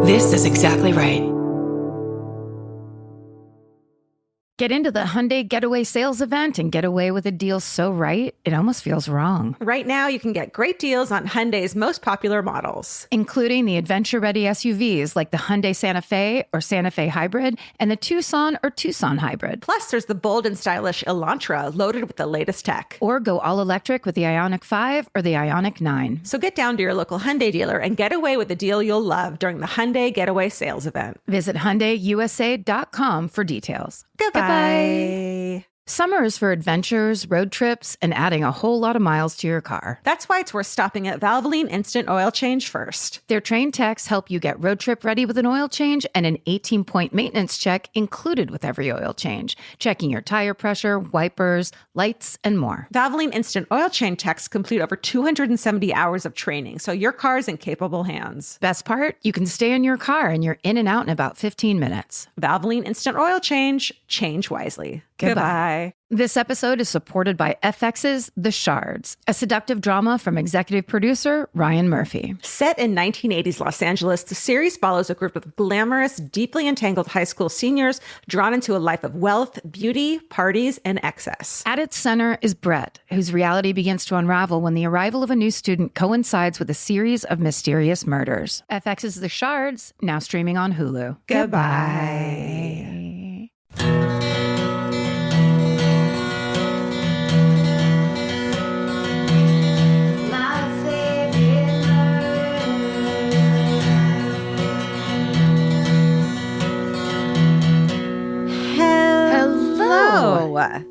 This is exactly right. Get into the Hyundai Getaway Sales Event and get away with a deal so right, it almost feels wrong. Right now, you can get great deals on Hyundai's most popular models, including the adventure-ready SUVs like the Hyundai Santa Fe or Santa Fe Hybrid and the Tucson or Tucson Hybrid. Plus, there's the bold and stylish Elantra loaded with the latest tech. Or go all-electric with the Ioniq 5 or the Ioniq 9. So get down to your local Hyundai dealer and get away with a deal you'll love during the Hyundai Getaway Sales Event. Visit HyundaiUSA.com for details. Goodbye. Summer is for adventures, road trips, and adding a whole lot of miles to your car. That's why it's worth stopping at Valvoline Instant Oil Change first. Their trained techs help you get road trip ready with an oil change and an 18-point maintenance check included with every oil change, checking your tire pressure, wipers, lights, and more. Valvoline Instant Oil Change techs complete over 270 hours of training, so your car's in capable hands. Best part? You can stay in your car and you're in and out in about 15 minutes. Valvoline Instant Oil Change. Change wisely. Goodbye. This episode is supported by FX's The Shards, a seductive drama from executive producer Ryan Murphy. Set in 1980s Los Angeles, the series follows a group of glamorous, deeply entangled high school seniors drawn into a life of wealth, beauty, parties, and excess. At its center is Brett, whose reality begins to unravel when the arrival of a new student coincides with a series of mysterious murders. FX's The Shards, now streaming on Hulu. Goodbye.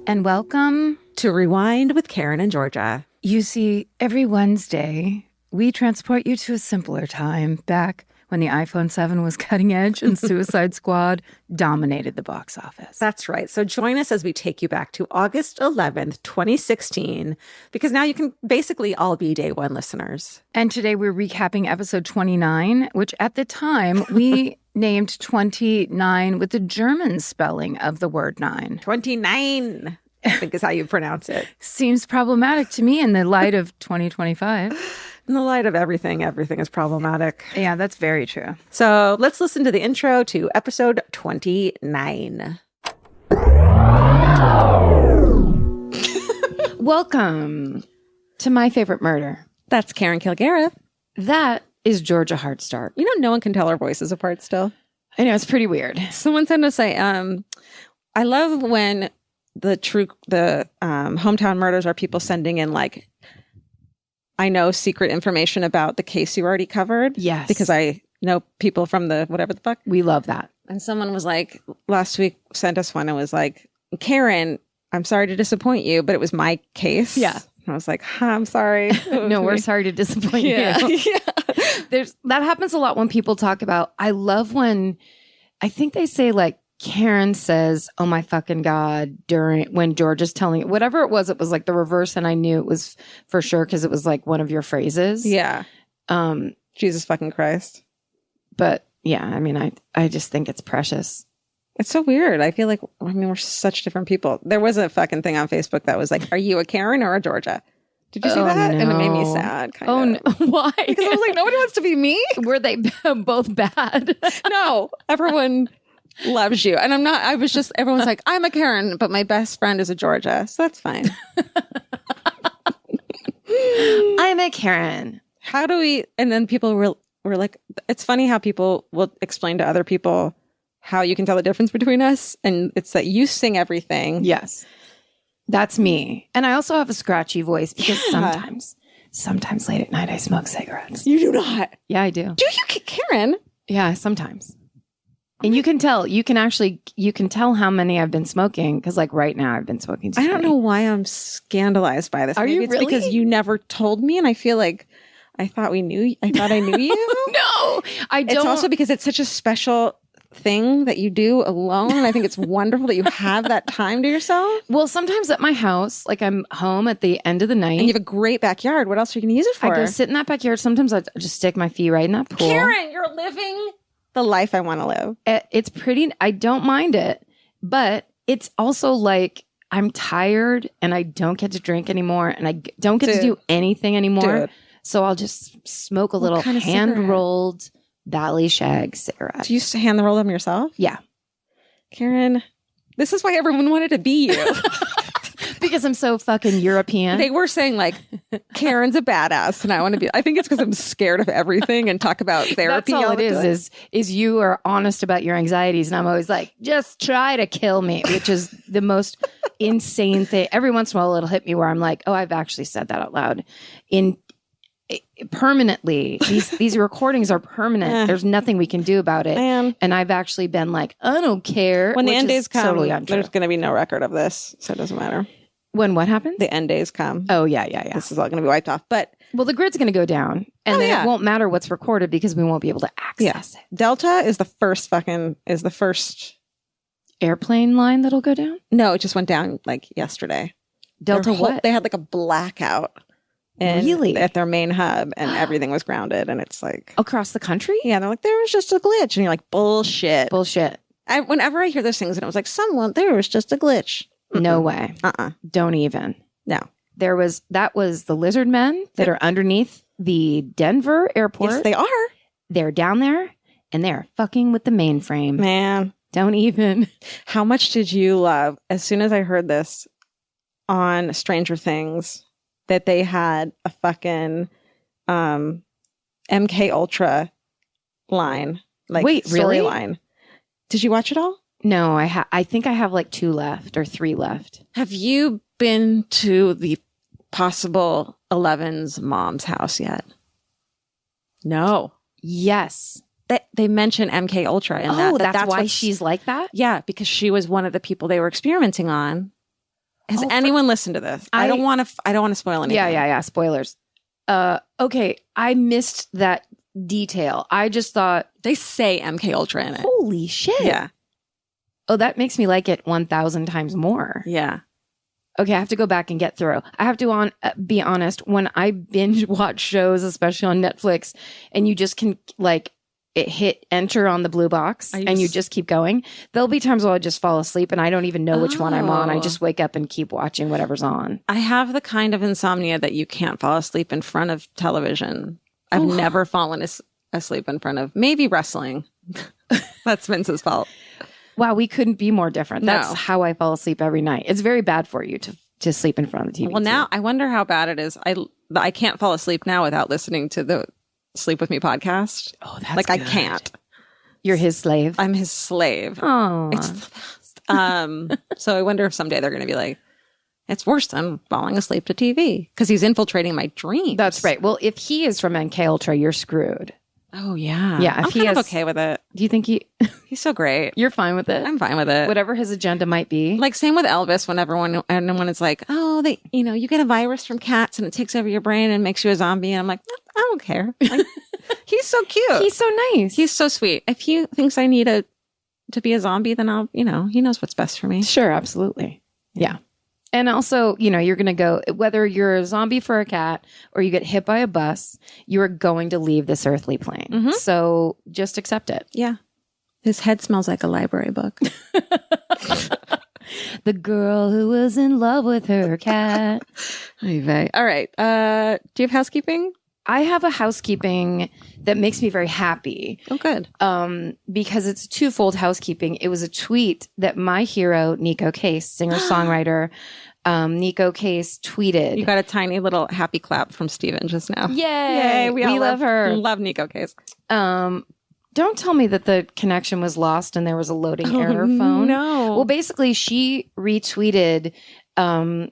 And welcome to Rewind with Karen and Georgia. You see, every Wednesday, we transport you to a simpler time back when the iPhone 7 was cutting edge and Suicide Squad dominated the box office. That's right. So join us as we take you back to August 11th, 2016, because now you can basically all be day one listeners. And today we're recapping episode 29, which at the time we named 29 with the German spelling of the word nine. 29, I think is how you pronounce it. Seems problematic to me in the light of 2025. In the light of everything is problematic. Yeah, that's very true. So let's listen to the intro to episode 29. Welcome to My Favorite Murder. That's Karen Kilgariff. That is Georgia Hardstark. You know, no one can tell our voices apart still. I know, it's pretty weird. Someone sent us I love when the hometown murders are people sending in like, I know secret information about the case you already covered. Yes. Because I know people from the whatever the fuck. We love that. And someone was like, last week sent us one and was like, Karen, I'm sorry to disappoint you, but it was my case. Yeah. And I was like, I'm sorry. No, we're sorry to disappoint you. Yeah. That happens a lot when people talk about, I love when, I think they say like, Karen says, oh my fucking God, when George is telling it, whatever it was like the reverse. And I knew it was for sure because it was like one of your phrases. Yeah. Jesus fucking Christ. But yeah, I mean, I just think it's precious. It's so weird. I feel like, we're such different people. There was a fucking thing on Facebook that was like, are you a Karen or a Georgia? Did you see that? No. And it made me sad. No. Why? Because I was like, nobody wants to be me. Were they both bad? No, everyone loves you. And everyone's like, I'm a Karen, but my best friend is a Georgia. So that's fine. I'm a Karen. How do we, and then people were like, it's funny how people will explain to other people how you can tell the difference between us. And it's that you sing everything. Yes. That's me. And I also have a scratchy voice because sometimes late at night I smoke cigarettes. You do not. Yeah, I do. Do you, Karen? Yeah, sometimes. And you can tell how many I've been smoking because like right now I've been smoking too I don't know why I'm scandalized by this. Are Maybe you it's really? Because you never told me and I feel like I thought I knew you. No, I don't. It's also because it's such a special thing that you do alone. And I think it's wonderful that you have that time to yourself. Well, sometimes at my house, like I'm home at the end of the night. And you have a great backyard. What else are you going to use it for? I go sit in that backyard. Sometimes I just stick my feet right in that pool. Karen, you're living the life I want to live. It's pretty. I don't mind it. But it's also like I'm tired and I don't get to drink anymore. And I don't get to do anything anymore. Dude. So I'll just smoke a little kind of hand-rolled Ballyshags Sarah. Do you hand the roll them yourself? Yeah. Karen, this is why everyone wanted to be you. Because I'm so fucking European. They were saying like, Karen's a badass, and I want to be. I think it's because I'm scared of everything and talk about therapy. That's all it is you are honest about your anxieties, and I'm always like, just try to kill me, which is the most insane thing. Every once in a while, it'll hit me where I'm like, oh, I've actually said that out loud. Permanently, these recordings are permanent. There's nothing we can do about it. And I've actually been like, I don't care. When the end days come, totally there's going to be no record of this, so it doesn't matter. When what happens? The end days come. Oh, yeah. This is all going to be wiped off. But the grid's going to go down, and then it won't matter what's recorded because we won't be able to access it. Delta is the first airplane line that'll go down. No, it just went down like yesterday. Delta what? They had like a blackout. Really? At their main hub, and everything was grounded, and it's like across the country. Yeah, they're like, there was just a glitch, and you're like, bullshit. Whenever I hear those things, and it was like, there was just a glitch. No way. Don't even. No. That was the lizard men that are underneath the Denver airport. Yes, they are. They're down there, and they're fucking with the mainframe. Man. Don't even. How much did you love, as soon as I heard this on Stranger Things, that they had a fucking MK Ultra line? Like, wait, really? Storyline. Did you watch it all? No, I think I have like 2 left or 3 left. Have you been to the possible 11's mom's house yet? No. Yes. They mention MK Ultra in that. That's why she's like that? Yeah, because she was one of the people they were experimenting on. Has anyone listened to this? I don't want to spoil anything. Yeah. Spoilers. Okay, I missed that detail. I just thought they say MK Ultra in it. Holy shit. Yeah. Oh, that makes me like it 1,000 times more. Yeah. Okay, I have to go back and get through. I have to be honest. When I binge watch shows, especially on Netflix, and you just can hit enter on the blue box and you just keep going. There'll be times where I'll just fall asleep and I don't even know which one I'm on. I just wake up and keep watching whatever's on. I have the kind of insomnia that you can't fall asleep in front of television. I've never fallen asleep in front of maybe wrestling. That's Vince's fault. Wow, we couldn't be more different. No. That's how I fall asleep every night. It's very bad for you to sleep in front of the TV. Well, now I wonder how bad it is. I can't fall asleep now without listening to the Sleep With Me podcast. Oh, that's like good. I can't. You're his slave. I'm his slave. Oh, it's the best. So I wonder if someday they're going to be like, it's worse than falling asleep to TV because he's infiltrating my dreams. That's right. Well, if he is from MK Ultra, you're screwed. Oh yeah, yeah. I'm kind of okay with it. Do you think he's so great? You're fine with it. I'm fine with it. Whatever his agenda might be. Like same with Elvis. When everyone is like, oh, you get a virus from cats and it takes over your brain and makes you a zombie, and I'm like, I don't care. Like, he's so cute. He's so nice. He's so sweet. If he thinks I need to be a zombie, then I'll, he knows what's best for me. Sure, absolutely. Yeah. And also, you're going to go, whether you're a zombie for a cat or you get hit by a bus, you are going to leave this earthly plane. Mm-hmm. So just accept it. Yeah. His head smells like a library book. The girl who was in love with her cat. All right. Do you have housekeeping? I have a housekeeping that makes me very happy. Oh, good. Because it's twofold housekeeping. It was a tweet that my hero, Nico Case, singer-songwriter, Nico Case tweeted. You got a tiny little happy clap from Steven just now. Yay! We love her. Love Nico Case. Don't tell me that the connection was lost and there was a loading error phone. No. Well, basically, she retweeted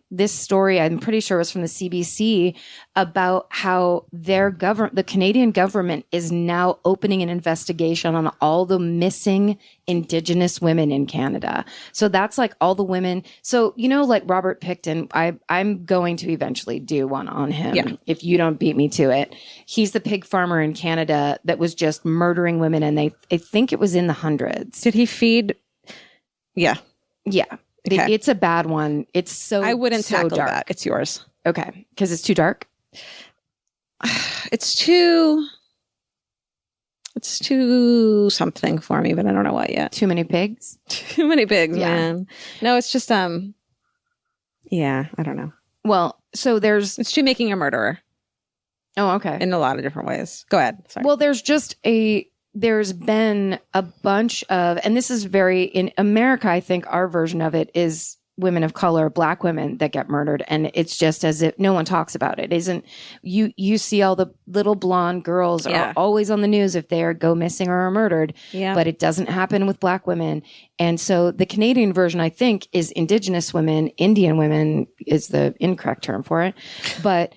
this story, I'm pretty sure it was from the CBC, about how the Canadian government is now opening an investigation on all the missing Indigenous women in Canada. So that's like all the women. So, like Robert Picton, I'm going to eventually do one on him if you don't beat me to it. He's the pig farmer in Canada that was just murdering women, and I think it was in the hundreds. Did he feed? Yeah. Yeah. Okay. It's a bad one. It's so I wouldn't so tackle dark. that. It's yours. Okay. Because it's too dark? It's too something for me, but I don't know what yet. Too many pigs? Too many pigs, man. No, it's just, I don't know. Well, so it's too making a murderer. Oh, okay. In a lot of different ways. Go ahead. Sorry. Well, there's just a there's been a bunch of, and this is in America, I think our version of it is women of color, Black women that get murdered. And it's just as if no one talks about it. Isn't you see all the little blonde girls are always on the news if they go missing or are murdered, but it doesn't happen with Black women. And so the Canadian version, I think, is Indigenous women. Indian women is the incorrect term for it. But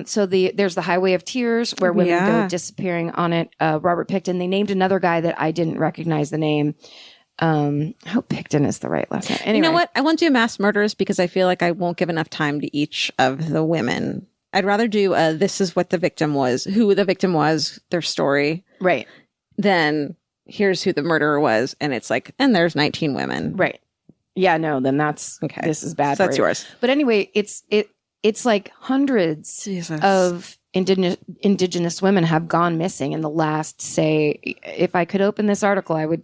so there's the Highway of Tears where women go disappearing on it. Robert Picton, they named another guy that I didn't recognize the name. I hope Picton is the right last name. Anyway. You know what? I won't do mass murders because I feel like I won't give enough time to each of the women. I'd rather do this is what the victim was, who the victim was, their story. Right. Then here's who the murderer was. And it's like, and there's 19 women. Right. Yeah, no, then that's, okay. This is bad. So that's yours. But anyway, it's like hundreds of indigenous women have gone missing in the last, say, if I could open this article, I would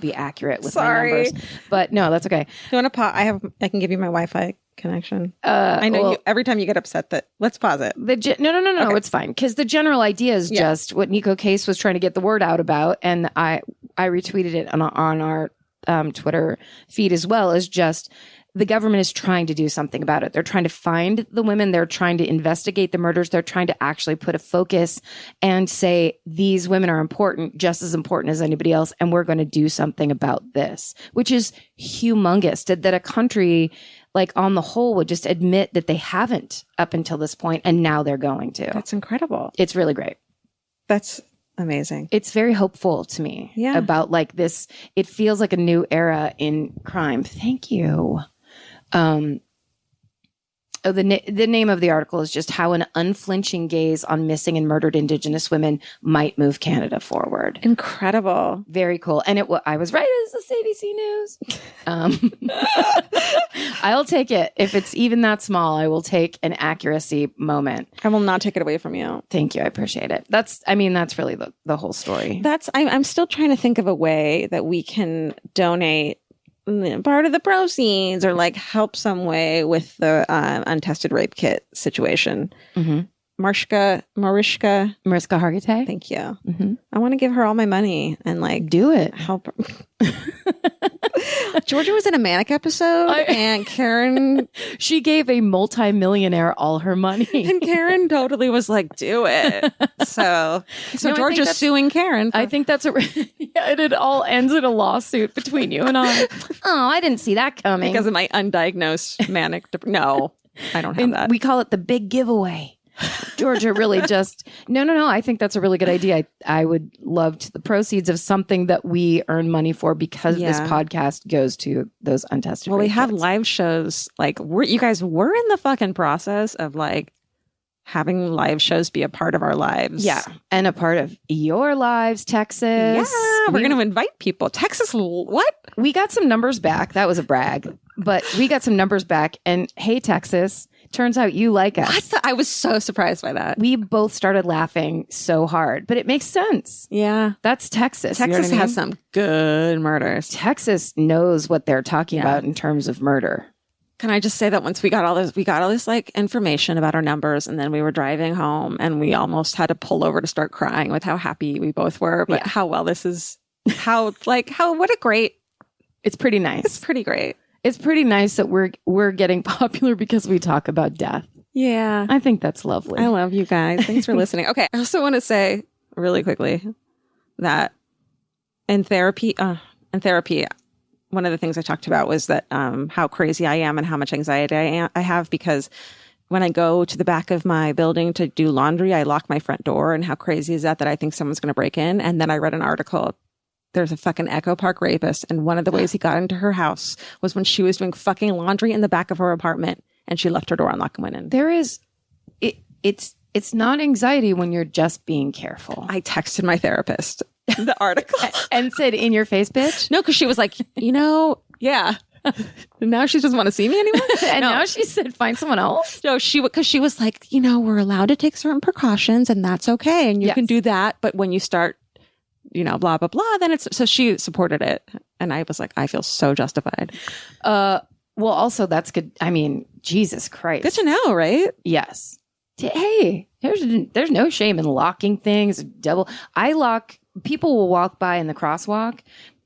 be accurate with my numbers. But no, that's okay. You want to pause? I can give you my Wi-Fi connection. I know every time you get upset that let's pause it. No, okay. It's fine. Because the general idea is just what Nico Case was trying to get the word out about. And I retweeted it on our Twitter feed as well, is just the government is trying to do something about it. They're trying to find the women. They're trying to investigate the murders. They're trying to actually put a focus and say, these women are important, just as important as anybody else. And we're going to do something about this, which is humongous that a country like on the whole would just admit that they haven't up until this point. And now they're going to. That's incredible. It's really great. That's amazing. It's very hopeful to me about like this. It feels like a new era in crime. Thank you. The name of the article is just how an unflinching gaze on missing and murdered Indigenous women might move Canada forward. Incredible. Very cool. And I was right. It's the ABC News. I'll take it. If it's even that small, I will take an accuracy moment. I will not take it away from you. Thank you. I appreciate it. That's really the whole story. I'm still trying to think of a way that we can donate part of the proceeds or like help some way with the untested rape kit situation. Mm-hmm. Mariska Hargitay. Thank you. Mm-hmm. I want to give her all my money and like do it. Help her. Georgia was in a Manic episode and Karen she gave a multi-millionaire all her money and Karen totally was like, do it. So Georgia's suing Karen. I think that's it all ends in a lawsuit between you and I. Oh, I didn't see that coming. Because of my undiagnosed manic no, I don't have that. We call it the big giveaway. Georgia really just no. I think that's a really good idea. I would love the proceeds of something that we earn money for because this podcast goes to those untested. Well, we have live shows. Like you guys were in the fucking process of like having live shows be a part of our lives. Yeah, and a part of your lives, Texas. Yeah, we're going to invite people. Texas, what? We got some numbers back. That was a brag, but we got some numbers back. And hey, Texas. Turns out you like us. I was so surprised by that. We both started laughing so hard, but it makes sense. Yeah. That's Texas. Texas has some good murders. Texas knows what they're talking about in terms of murder. Can I just say that once we got all this like information about our numbers and then we were driving home and we almost had to pull over to start crying with how happy we both were, but how well this is, what a great. It's pretty nice. It's pretty great. It's pretty nice that we're getting popular because we talk about death. Yeah. I think that's lovely. I love you guys. Thanks for listening. Okay. I also want to say really quickly that in therapy, one of the things I talked about was that how crazy I am and how much anxiety I have because when I go to the back of my building to do laundry, I lock my front door. And how crazy is that I think someone's going to break in? And then I read an article. There's a fucking Echo Park rapist. And one of the ways he got into her house was when she was doing fucking laundry in the back of her apartment and she left her door unlocked and went in. There is, it's not anxiety when you're just being careful. I texted my therapist the article and said, in your face, bitch? No, because she was like, yeah. Now she doesn't want to see me anymore. And now she said, find someone else. No, because she was like, we're allowed to take certain precautions and that's okay. And you can do that. But when you start, blah, blah, blah, then so she supported it. And I was like, I feel so justified. Well, also that's good. I mean, Jesus Christ. Good to know, right? Yes. Hey, there's no shame in locking things. I lock people will walk by in the crosswalk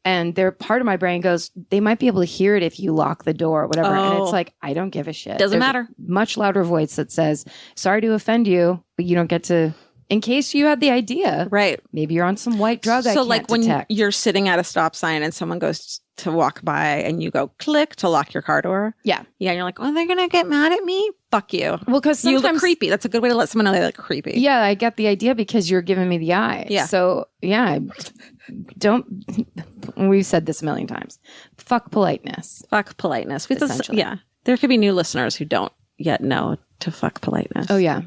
and they're part of my brain goes, they might be able to hear it if you lock the door or whatever. And it's like, I don't give a shit. Doesn't There's matter. a much louder voice that says, sorry to offend you, but you don't get to, in case you had the idea. Right. Maybe you're on some white drug I So can't like when detect. you're sitting at a stop sign and someone goes to walk by and you go click to lock your car door. Yeah. Yeah. And you're like, oh, they're going to get mad at me? Fuck you. Well, because You sometimes look creepy. That's a good way to let someone know they look creepy. Yeah, I get the idea because you're giving me the eye. Yeah. So yeah, don't. We've said this a million times. Fuck politeness. Fuck politeness. Essentially. Yeah. There could be new listeners who don't yet know to fuck politeness. Oh yeah,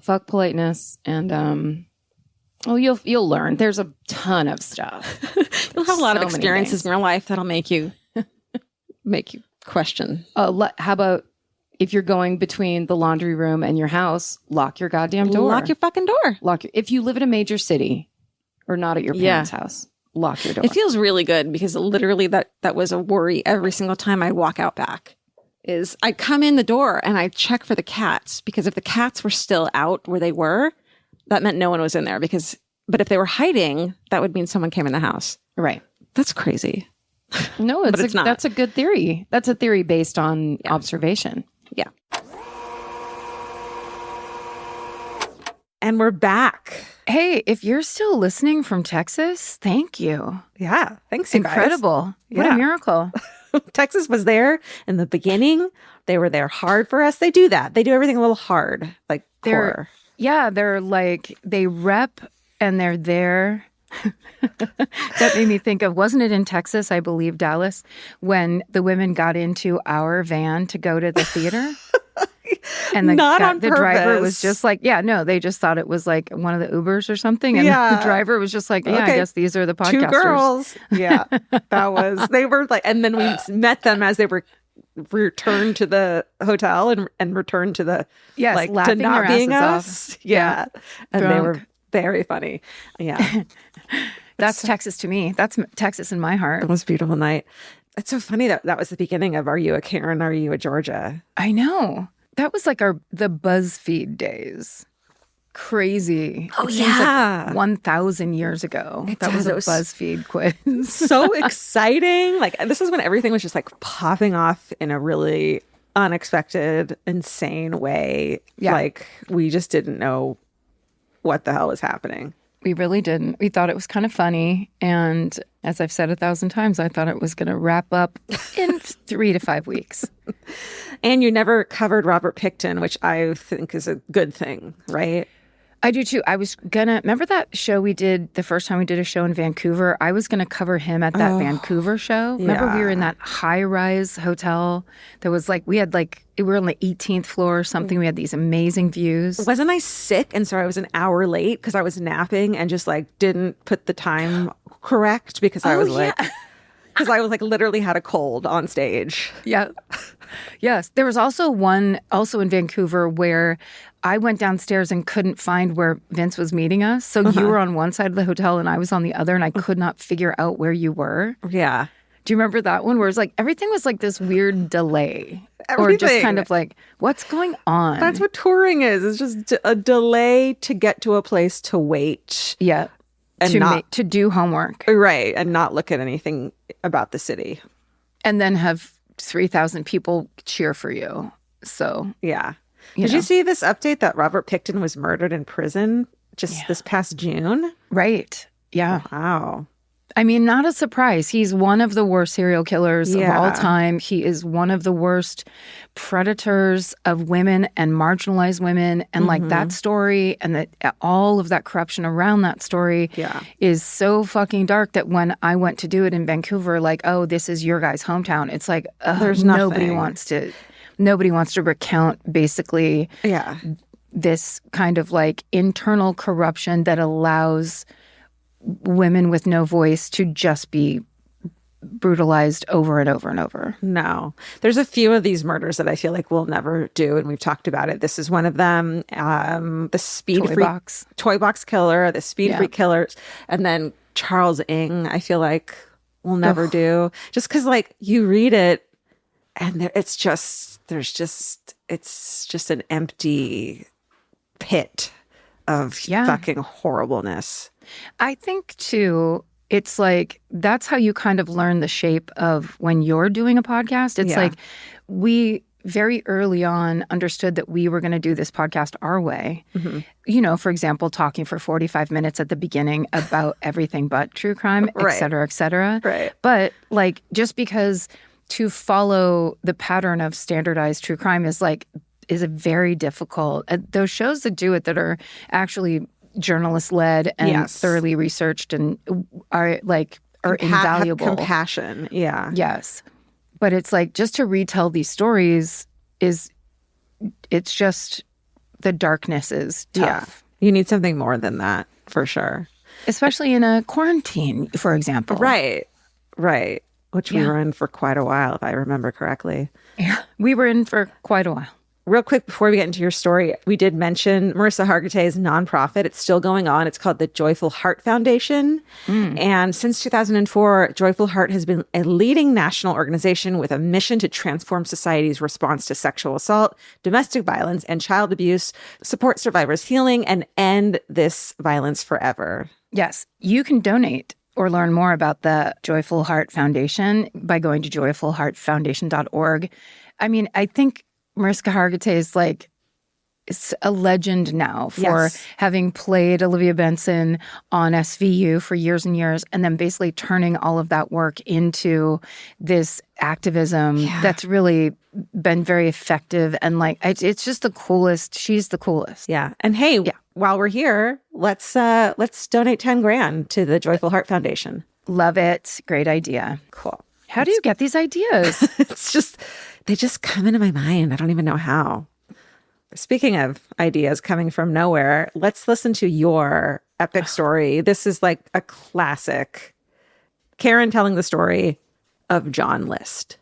fuck politeness, and well, you'll learn. There's a ton of stuff. You'll have a lot of So many experiences things. in your life that'll make you question. How about if you're going between the laundry room and your house, lock your goddamn door. Lock your fucking door. If you live in a major city or not at your parents' house, lock your door. It feels really good because literally that was a worry every single time I walk out back. Is I come in the door and I check for the cats because if the cats were still out where they were, that meant no one was in there but if they were hiding, that would mean someone came in the house. Right. That's crazy. No, it's not. That's a good theory. That's a theory based on observation. Yeah. And we're back. Hey, if you're still listening from Texas, thank you. Yeah. Thanks, you guys. Incredible. What a miracle. Texas was there in the beginning. They wed there hard for us. They do that. They do everything a little hard, like core. They're like, they rep and they're there. That made me think of, wasn't it in Texas, I believe, Dallas, when the women got into our van to go to the theater? And the driver was just like, they just thought it was like one of the Ubers or something. And the driver was just like, I guess these are the podcasters. Two girls. Yeah, they were like, and then we met them as they were returned to the hotel and returned to the, like, to not being us. Off. Yeah. And Drunk. They were very funny. Yeah. That's Texas to me. That's Texas in my heart. It was a beautiful night. It's so funny that was the beginning of Are You a Karen? Are You a Georgia? I know. That was like the BuzzFeed days. Crazy. Oh, it seems like 1,000 years ago. That was a BuzzFeed quiz. So exciting. Like, this is when everything was just like popping off in a really unexpected, insane way. Yeah. Like, we just didn't know what the hell was happening. We really didn't. We thought it was kind of funny. And as I've said 1,000 times, I thought it was going to wrap up in 3 to 5 weeks. And you never covered Robert Pickton, which I think is a good thing, right? I do too. I was remember that show we did the first time we did a show in Vancouver? I was going to cover him at that Vancouver show. Yeah. Remember we were in that high-rise hotel that was like, we were on the 18th floor or something. We had these amazing views. Wasn't I sick? And so I was an hour late because I was napping and just like didn't put the time correct because I was because I was like literally had a cold on stage. Yeah. Yes. There was also one in Vancouver where I went downstairs and couldn't find where Vince was meeting us. So you were on one side of the hotel and I was on the other and I could not figure out where you were. Yeah. Do you remember that one where it's like everything was like this weird delay? Everything. Or just kind of like, what's going on? That's what touring is. It's just a delay to get to a place to wait. Yeah. And to do homework. Right. And not look at anything about the city. And then have 3,000 people cheer for you. So. Yeah. Did you see this update that Robert Pickton was murdered in prison this past June? Right. Yeah. Wow. I mean, not a surprise. He's one of the worst serial killers of all time. He is one of the worst predators of women and marginalized women. And like that story and all of that corruption around that story is so fucking dark that when I went to do it in Vancouver, like, oh, this is your guy's hometown. It's like, there's nobody wants to recount basically this kind of like internal corruption that allows women with no voice to just be brutalized over and over and over. No. There's a few of these murders that I feel like we'll never do, and we've talked about it. This is one of them. The Toy Box Killer, the Speed Freak Killers, and then Charles Ng, I feel like we'll never do. Just because, like, you read it, and it's just an empty pit of fucking horribleness. I think too, it's like that's how you kind of learn the shape of when you're doing a podcast. It's like we very early on understood that we were going to do this podcast our way. Mm-hmm. You know, for example, talking for 45 minutes at the beginning about everything but true crime, et cetera, et cetera. Right. But like just because to follow the pattern of standardized true crime is a very difficult. Those shows that do it that are actually journalist-led and thoroughly researched and are invaluable. Have compassion, yeah. Yes. But it's like just to retell these stories it's just the darkness is tough. Yeah. You need something more than that, for sure. Especially in a quarantine, for example. Right. Which we were in for quite a while, if I remember correctly. Yeah, we were in for quite a while. Real quick, before we get into your story, we did mention Marissa Hargitay's nonprofit. It's still going on. It's called the Joyful Heart Foundation. And since 2004, Joyful Heart has been a leading national organization with a mission to transform society's response to sexual assault, domestic violence, and child abuse, support survivors' healing, and end this violence forever. Yes, you can donate or learn more about the Joyful Heart Foundation by going to joyfulheartfoundation.org. I mean, I think Mariska Hargitay is a legend now for having played Olivia Benson on SVU for years and years, and then basically turning all of that work into this activism that's really been very effective. And it's just the coolest. She's the coolest. Yeah. And hey, while we're here, let's donate 10 grand to the Joyful Heart Foundation. Love it. Great idea. Cool. How do you get these ideas? They just come into my mind. I don't even know how. Speaking of ideas coming from nowhere, let's listen to your epic story. This is like a classic. Karen telling the story of John List.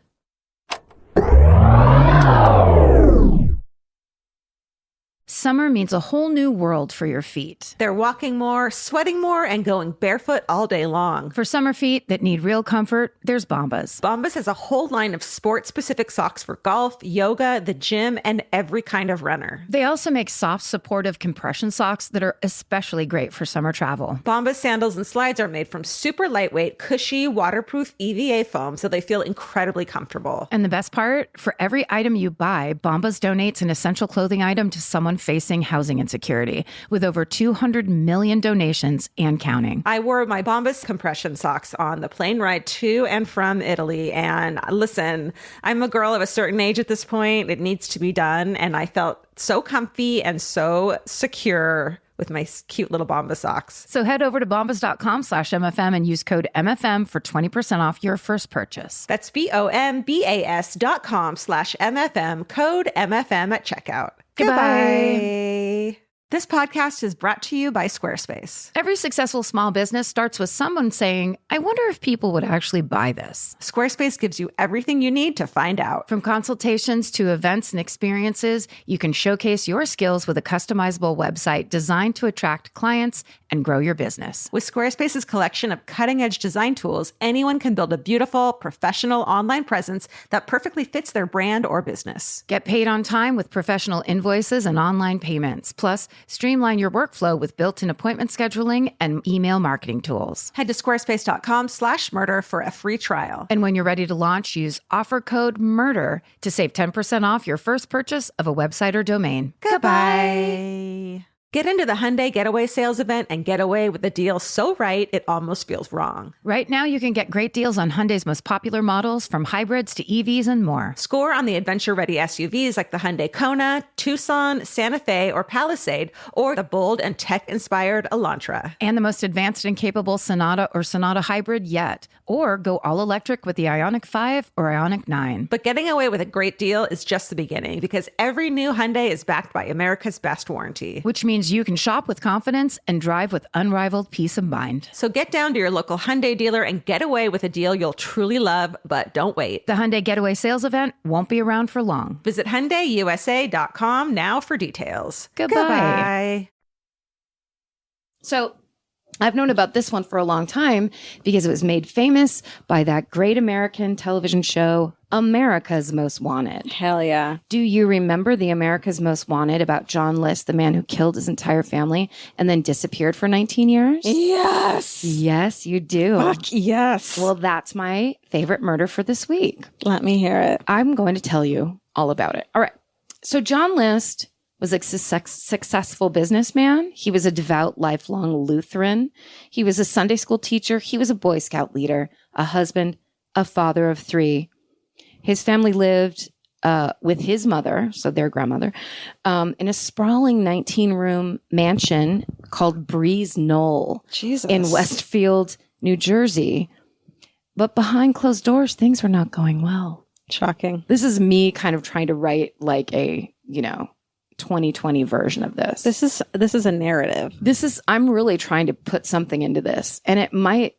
Summer means a whole new world for your feet. They're walking more, sweating more, and going barefoot all day long. For summer feet that need real comfort, there's Bombas. Bombas has a whole line of sport-specific socks for golf, yoga, the gym, and every kind of runner. They also make soft, supportive compression socks that are especially great for summer travel. Bombas sandals and slides are made from super lightweight, cushy, waterproof EVA foam, so they feel incredibly comfortable. And the best part? For every item you buy, Bombas donates an essential clothing item to someone facing housing insecurity, with over 200 million donations and counting. I wore my Bombas compression socks on the plane ride to and from Italy. And listen, I'm a girl of a certain age at this point. It needs to be done. And I felt so comfy and so secure with my cute little Bombas socks. So head over to bombas.com/MFM and use code MFM for 20% off your first purchase. That's BOMBAS.com/MFM, code MFM at checkout. Goodbye. This podcast is brought to you by Squarespace. Every successful small business starts with someone saying, I wonder if people would actually buy this. Squarespace gives you everything you need to find out. From consultations to events and experiences, you can showcase your skills with a customizable website designed to attract clients and grow your business. With Squarespace's collection of cutting-edge design tools, anyone can build a beautiful, professional online presence that perfectly fits their brand or business. Get paid on time with professional invoices and online payments. Plus, streamline your workflow with built-in appointment scheduling and email marketing tools. Head to squarespace.com/murder for a free trial. And when you're ready to launch, use offer code MURDER to save 10% off your first purchase of a website or domain. Goodbye. Get into the Hyundai Getaway Sales Event and get away with a deal so right, it almost feels wrong. Right now, you can get great deals on Hyundai's most popular models, from hybrids to EVs and more. Score on the adventure-ready SUVs like the Hyundai Kona, Tucson, Santa Fe, or Palisade, or the bold and tech-inspired Elantra. And the most advanced and capable Sonata or Sonata Hybrid yet. Or go all-electric with the Ioniq 5 or Ioniq 9. But getting away with a great deal is just the beginning, because every new Hyundai is backed by America's best warranty. Which means you can shop with confidence and drive with unrivaled peace of mind. So get down to your local Hyundai dealer and get away with a deal you'll truly love, but don't wait. The Hyundai Getaway Sales Event won't be around for long. Visit HyundaiUSA.com now for details. Goodbye. So I've known about this one for a long time because it was made famous by that great American television show, America's Most Wanted. Hell yeah. Do you remember the America's Most Wanted about John List, the man who killed his entire family and then disappeared for 19 years? Yes. Yes, you do. Fuck yes. Well, that's my favorite murder for this week. Let me hear it. I'm going to tell you all about it. All right. So John List was a successful businessman. He was a devout, lifelong Lutheran. He was a Sunday school teacher. He was a Boy Scout leader, a husband, a father of 3. His family lived with his mother, so their grandmother, in a sprawling 19-room mansion called Breeze Knoll in Westfield, New Jersey. But behind closed doors, things were not going well. Shocking. This is me kind of trying to write like a, 2020 version of this. This is a narrative. I'm really trying to put something into this, and it might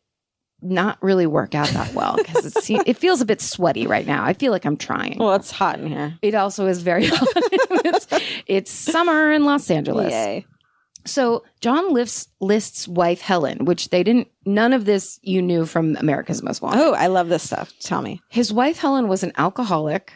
not really work out that well because it feels a bit sweaty right now. I feel like I'm trying. Well, it's hot in here. It also is very hot. It's summer in Los Angeles. Yay. So John List's wife, Helen, which none of this you knew from America's Most Wanted. Oh, I love this stuff. Tell me. His wife, Helen, was an alcoholic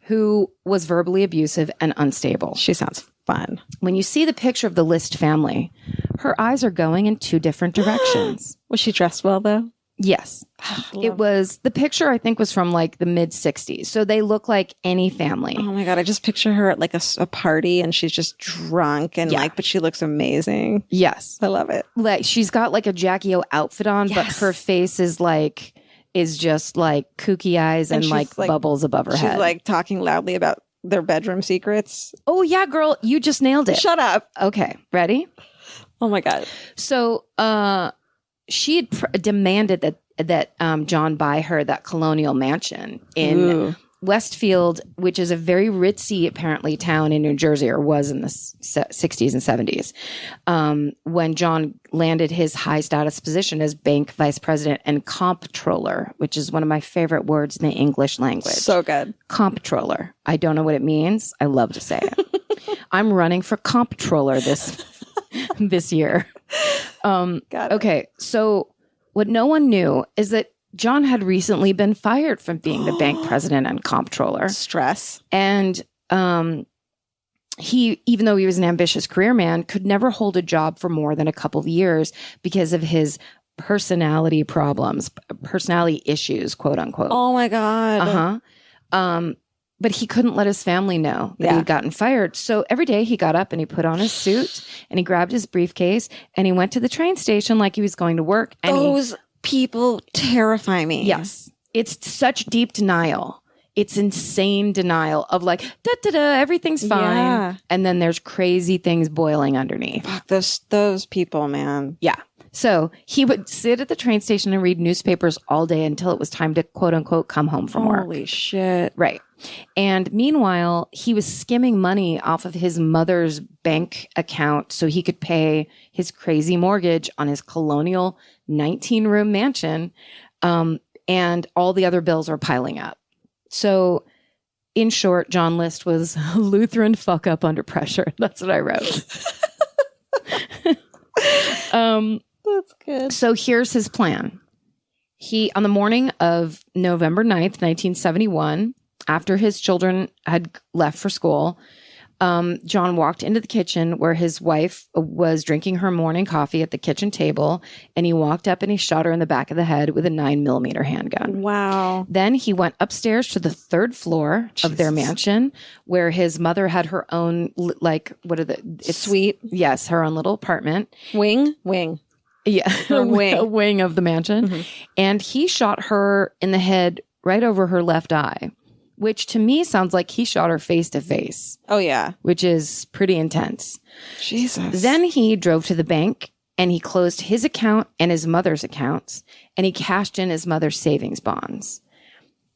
who was verbally abusive and unstable. She sounds fun. When you see the picture of the List family, her eyes are going in 2 different directions. Was she dressed well, though? Yes. The picture I think was from like the mid 60s. So they look like any family. Oh my God. I just picture her at like a party and she's just drunk and but she looks amazing. Yes. I love it. Like she's got like a Jackie O outfit on, but her face is just like kooky eyes and like bubbles above her head. She's like talking loudly about their bedroom secrets. Oh yeah, girl. You just nailed it. Shut up. Okay. Ready? Oh my God. So, she had demanded that John buy her that colonial mansion in Westfield, which is a very ritzy, apparently, town in New Jersey, or was in the 60s and 70s, when John landed his high-status position as bank vice president and comptroller, which is one of my favorite words in the English language. So good. Comptroller. I don't know what it means. I love to say it. I'm running for comptroller this year. Okay, so what no one knew is that John had recently been fired from being the bank president and comptroller. Stress. And he, even though he was an ambitious career man, could never hold a job for more than a couple of years because of his personality issues, quote unquote. Oh my God. But he couldn't let his family know that he'd gotten fired. So every day he got up and he put on his suit and he grabbed his briefcase and he went to the train station like he was going to work. And those people terrify me. Yes. It's such deep denial. It's insane denial of like, everything's fine. Yeah. And then there's crazy things boiling underneath. Fuck, those people, man. Yeah. So he would sit at the train station and read newspapers all day until it was time to, quote unquote, come home from work. Holy shit. Right. And meanwhile, he was skimming money off of his mother's bank account so he could pay his crazy mortgage on his colonial 19-room mansion. And all the other bills are piling up. So in short, John List was a Lutheran fuck up under pressure. That's what I wrote. That's good. So here's his plan. On the morning of November 9th, 1971, after his children had left for school, John walked into the kitchen where his wife was drinking her morning coffee at the kitchen table, and he walked up and he shot her in the back of the head with a 9mm handgun. Wow. Then he went upstairs to the 3rd floor of their mansion where his mother had her own, suite? Yes, her own little apartment. Wing. Yeah, a wing of the mansion. Mm-hmm. And he shot her in the head right over her left eye, which to me sounds like he shot her face to face. Oh, yeah. Which is pretty intense. Jesus. Then he drove to the bank and he closed his account and his mother's accounts, and he cashed in his mother's savings bonds.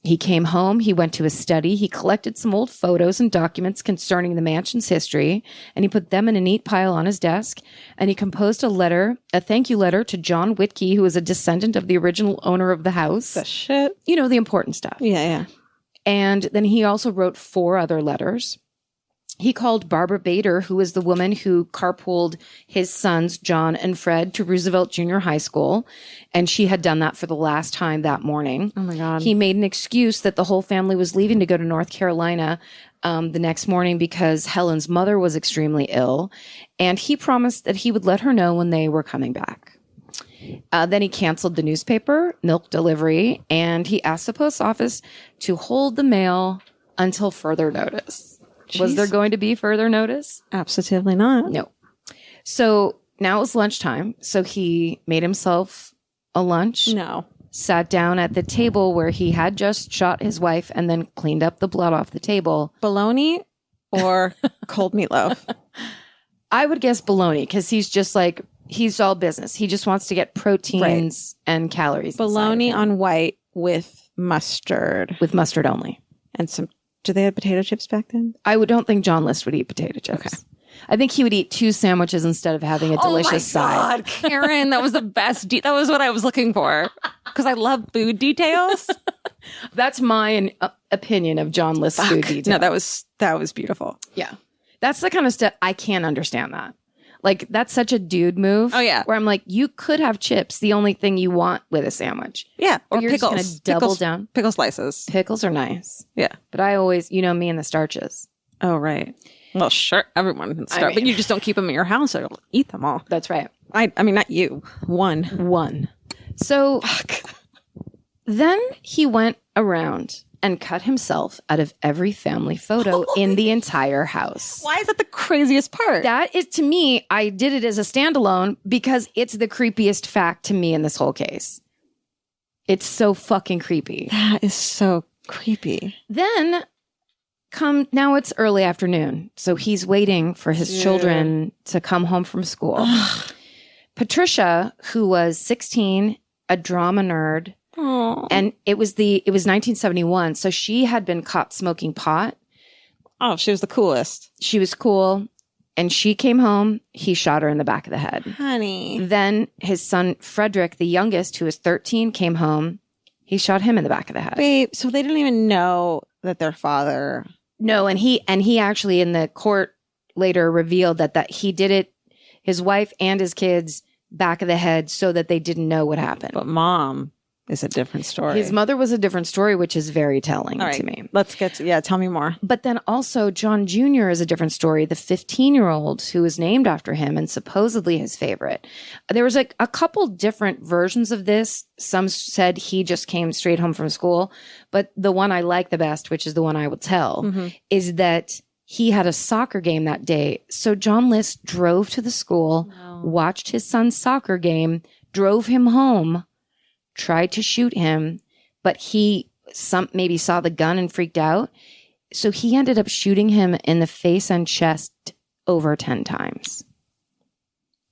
He came home, he went to his study, he collected some old photos and documents concerning the mansion's history, and he put them in a neat pile on his desk, and he composed a thank you letter to John Whitkey, who was a descendant of the original owner of the house. The shit. You know, the important stuff. Yeah. And then he also wrote 4 other letters. He called Barbara Bader, who was the woman who carpooled his sons, John and Fred, to Roosevelt Junior High School. And she had done that for the last time that morning. Oh, my God. He made an excuse that the whole family was leaving to go to North Carolina the next morning because Helen's mother was extremely ill. And he promised that he would let her know when they were coming back. Then he canceled the newspaper, milk delivery, and he asked the post office to hold the mail until further notice. Jeez. Was there going to be further notice? Absolutely not. No. So now it was lunchtime. So he made himself a lunch. No. Sat down at the table where he had just shot his wife and then cleaned up the blood off the table. Bologna or cold meatloaf? I would guess bologna because he's just like, he's all business. He just wants to get proteins and calories. Bologna on white with mustard. With mustard only. And some... Do they have potato chips back then? Don't think John List would eat potato chips. Okay. I think he would eat 2 sandwiches instead of having a delicious side. Oh my God, Karen, that was the best. That was what I was looking for because I love food details. That's my opinion of John List's food details. No, that was beautiful. Yeah. That's the kind of stuff I can't understand that. Like, that's such a dude move. Oh, yeah. Where I'm like, you could have chips, the only thing you want with a sandwich. Yeah. Or you're pickles. Just gonna double down. Pickle slices. Pickles are nice. Yeah. But I always, me and the starches. Oh, right. Well, sure. Everyone can start. But you just don't keep them in your house or you'll eat them all. That's right. I mean, not you. One. So then he went around and cut himself out of every family photo in the entire house. Why is that the craziest part? That is, to me, I did it as a standalone because it's the creepiest fact to me in this whole case. It's so fucking creepy. That is so creepy. Then now it's early afternoon. So he's waiting for his children to come home from school. Patricia, who was 16, a drama nerd, Aww. and it was 1971, so she had been caught smoking pot. Oh, she was the coolest. She was cool, and she came home. He shot her in the back of the head. Honey. Then his son Frederick, the youngest, who was 13, came home. He shot him in the back of the head. Babe, so they didn't even know that their father. No, and he actually in the court later revealed that he did it, his wife and his kids, back of the head, so that they didn't know what happened. But mom is a different story. His mother was a different story, which is very telling to me. Let's get to, tell me more. But then also John Jr. is a different story, the 15-year-old who was named after him and supposedly his favorite. There was like a couple different versions of this. Some said he just came straight home from school, but the one I like the best, which is the one I will tell, is that he had a soccer game that day. So John List drove to the school, watched his son's soccer game, drove him home, tried to shoot him, but he maybe saw the gun and freaked out. So he ended up shooting him in the face and chest over 10 times.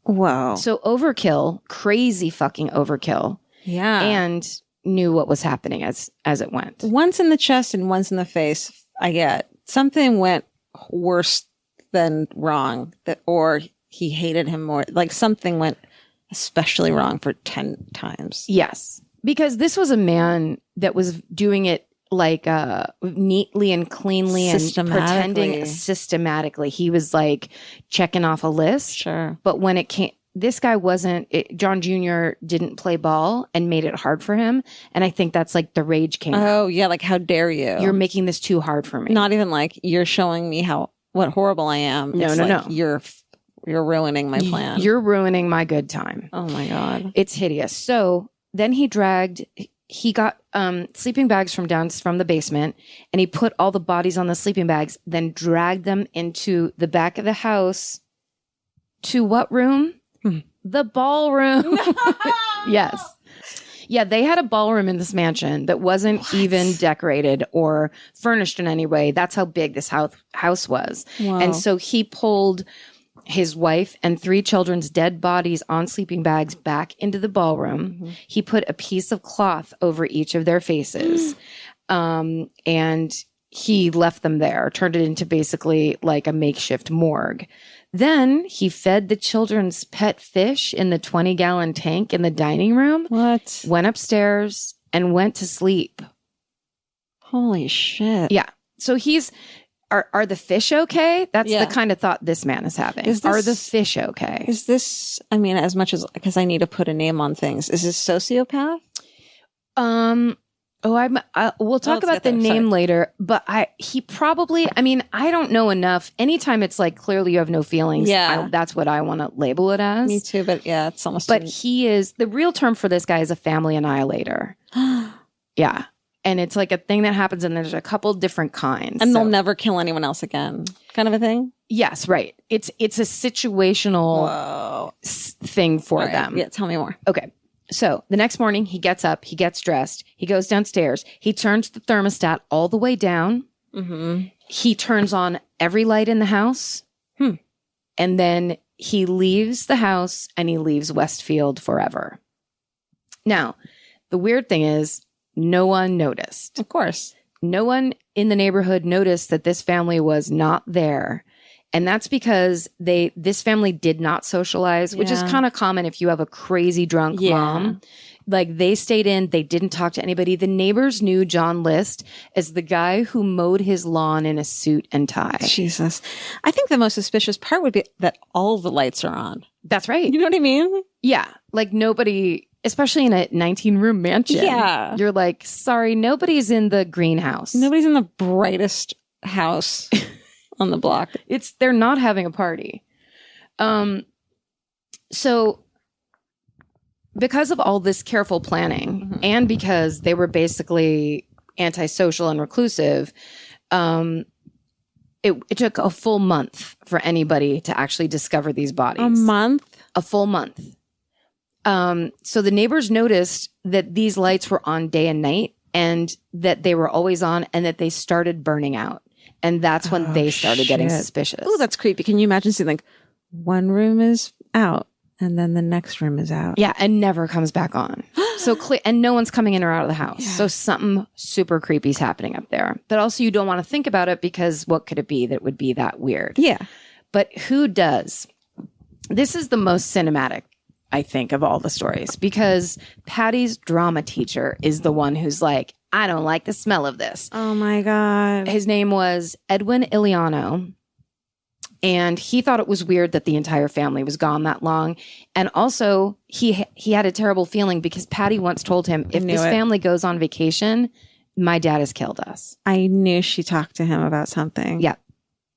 Wow. So overkill, crazy fucking overkill. Yeah. And knew what was happening as it went. Once in the chest and once in the face, I get. Something went worse than wrong, or he hated him more. Like something went especially wrong for 10 times. Yes. Because this was a man that was doing it like neatly and cleanly and pretending systematically. He was like checking off a list. Sure. But when it came, this guy John Jr. didn't play ball and made it hard for him. And I think that's like the rage came out. Oh, yeah. Like, how dare you? You're making this too hard for me. Not even like you're showing me what horrible I am. No. You're ruining my plan. You're ruining my good time. Oh my God. It's hideous. So then he got sleeping bags from the basement, and he put all the bodies on the sleeping bags, then dragged them into the back of the house to what room? The ballroom. Yes. Yeah, they had a ballroom in this mansion that wasn't even decorated or furnished in any way. That's how big this house was. Wow. And so he pulled his wife and 3 children's dead bodies on sleeping bags back into the ballroom. He put a piece of cloth over each of their faces. And he left them there, turned it into basically like a makeshift morgue. Then he fed the children's pet fish in the 20-gallon tank in the dining room. What? Went upstairs and went to sleep. Holy shit. Yeah. So he's are the fish okay? That's Yeah. the kind of thought this man is having. Are the fish okay? Is this, I mean, as much as, because I need to put a name on things, is this sociopath? We'll talk about the name later, but he probably, I mean, I don't know enough. Anytime it's like clearly you have no feelings, that's what I want to label it as. Me too, but yeah, it's almost. But he is, the real term for this guy is a family annihilator. Yeah. And it's like a thing that happens, and there's a couple different kinds. And they'll never kill anyone else again, kind of a thing? Yes, right. It's a situational thing for them. Yeah, tell me more. Okay. So the next morning, he gets up, he gets dressed, he goes downstairs, he turns the thermostat all the way down. Mm-hmm. He turns on every light in the house. And then he leaves the house and he leaves Westfield forever. Now, the weird thing is, no one noticed. Of course. No one in the neighborhood noticed that this family was not there. And that's because this family did not socialize, which is kind of common if you have a crazy drunk mom. Like, they stayed in, they didn't talk to anybody. The neighbors knew John List as the guy who mowed his lawn in a suit and tie. Jesus. I think the most suspicious part would be that all the lights are on. That's right. You know what I mean? Yeah. Like, nobody, especially in a 19-room mansion. Yeah. You're like, sorry, nobody's in the greenhouse. Nobody's in the brightest house on the block. They're not having a party. So because of all this careful planning, and because they were basically antisocial and reclusive, it took a full month for anybody to actually discover these bodies. A month? A full month. So the neighbors noticed that these lights were on day and night, and that they were always on, and that they started burning out. And that's when they started getting suspicious. Oh, that's creepy. Can you imagine seeing like one room is out and then the next room is out? Yeah, and never comes back on. So and no one's coming in or out of the house. Yeah. So something super creepy is happening up there. But also you don't want to think about it, because what could it be that would be that weird? Yeah. But who does? This is the most cinematic, I think, of all the stories, because Patty's drama teacher is the one who's like, I don't like the smell of this. Oh my God. His name was Edwin Iliano. And he thought it was weird that the entire family was gone that long. And also, he had a terrible feeling, because Patty once told him, if this family goes on vacation, my dad has killed us. I knew she talked to him about something. Yeah.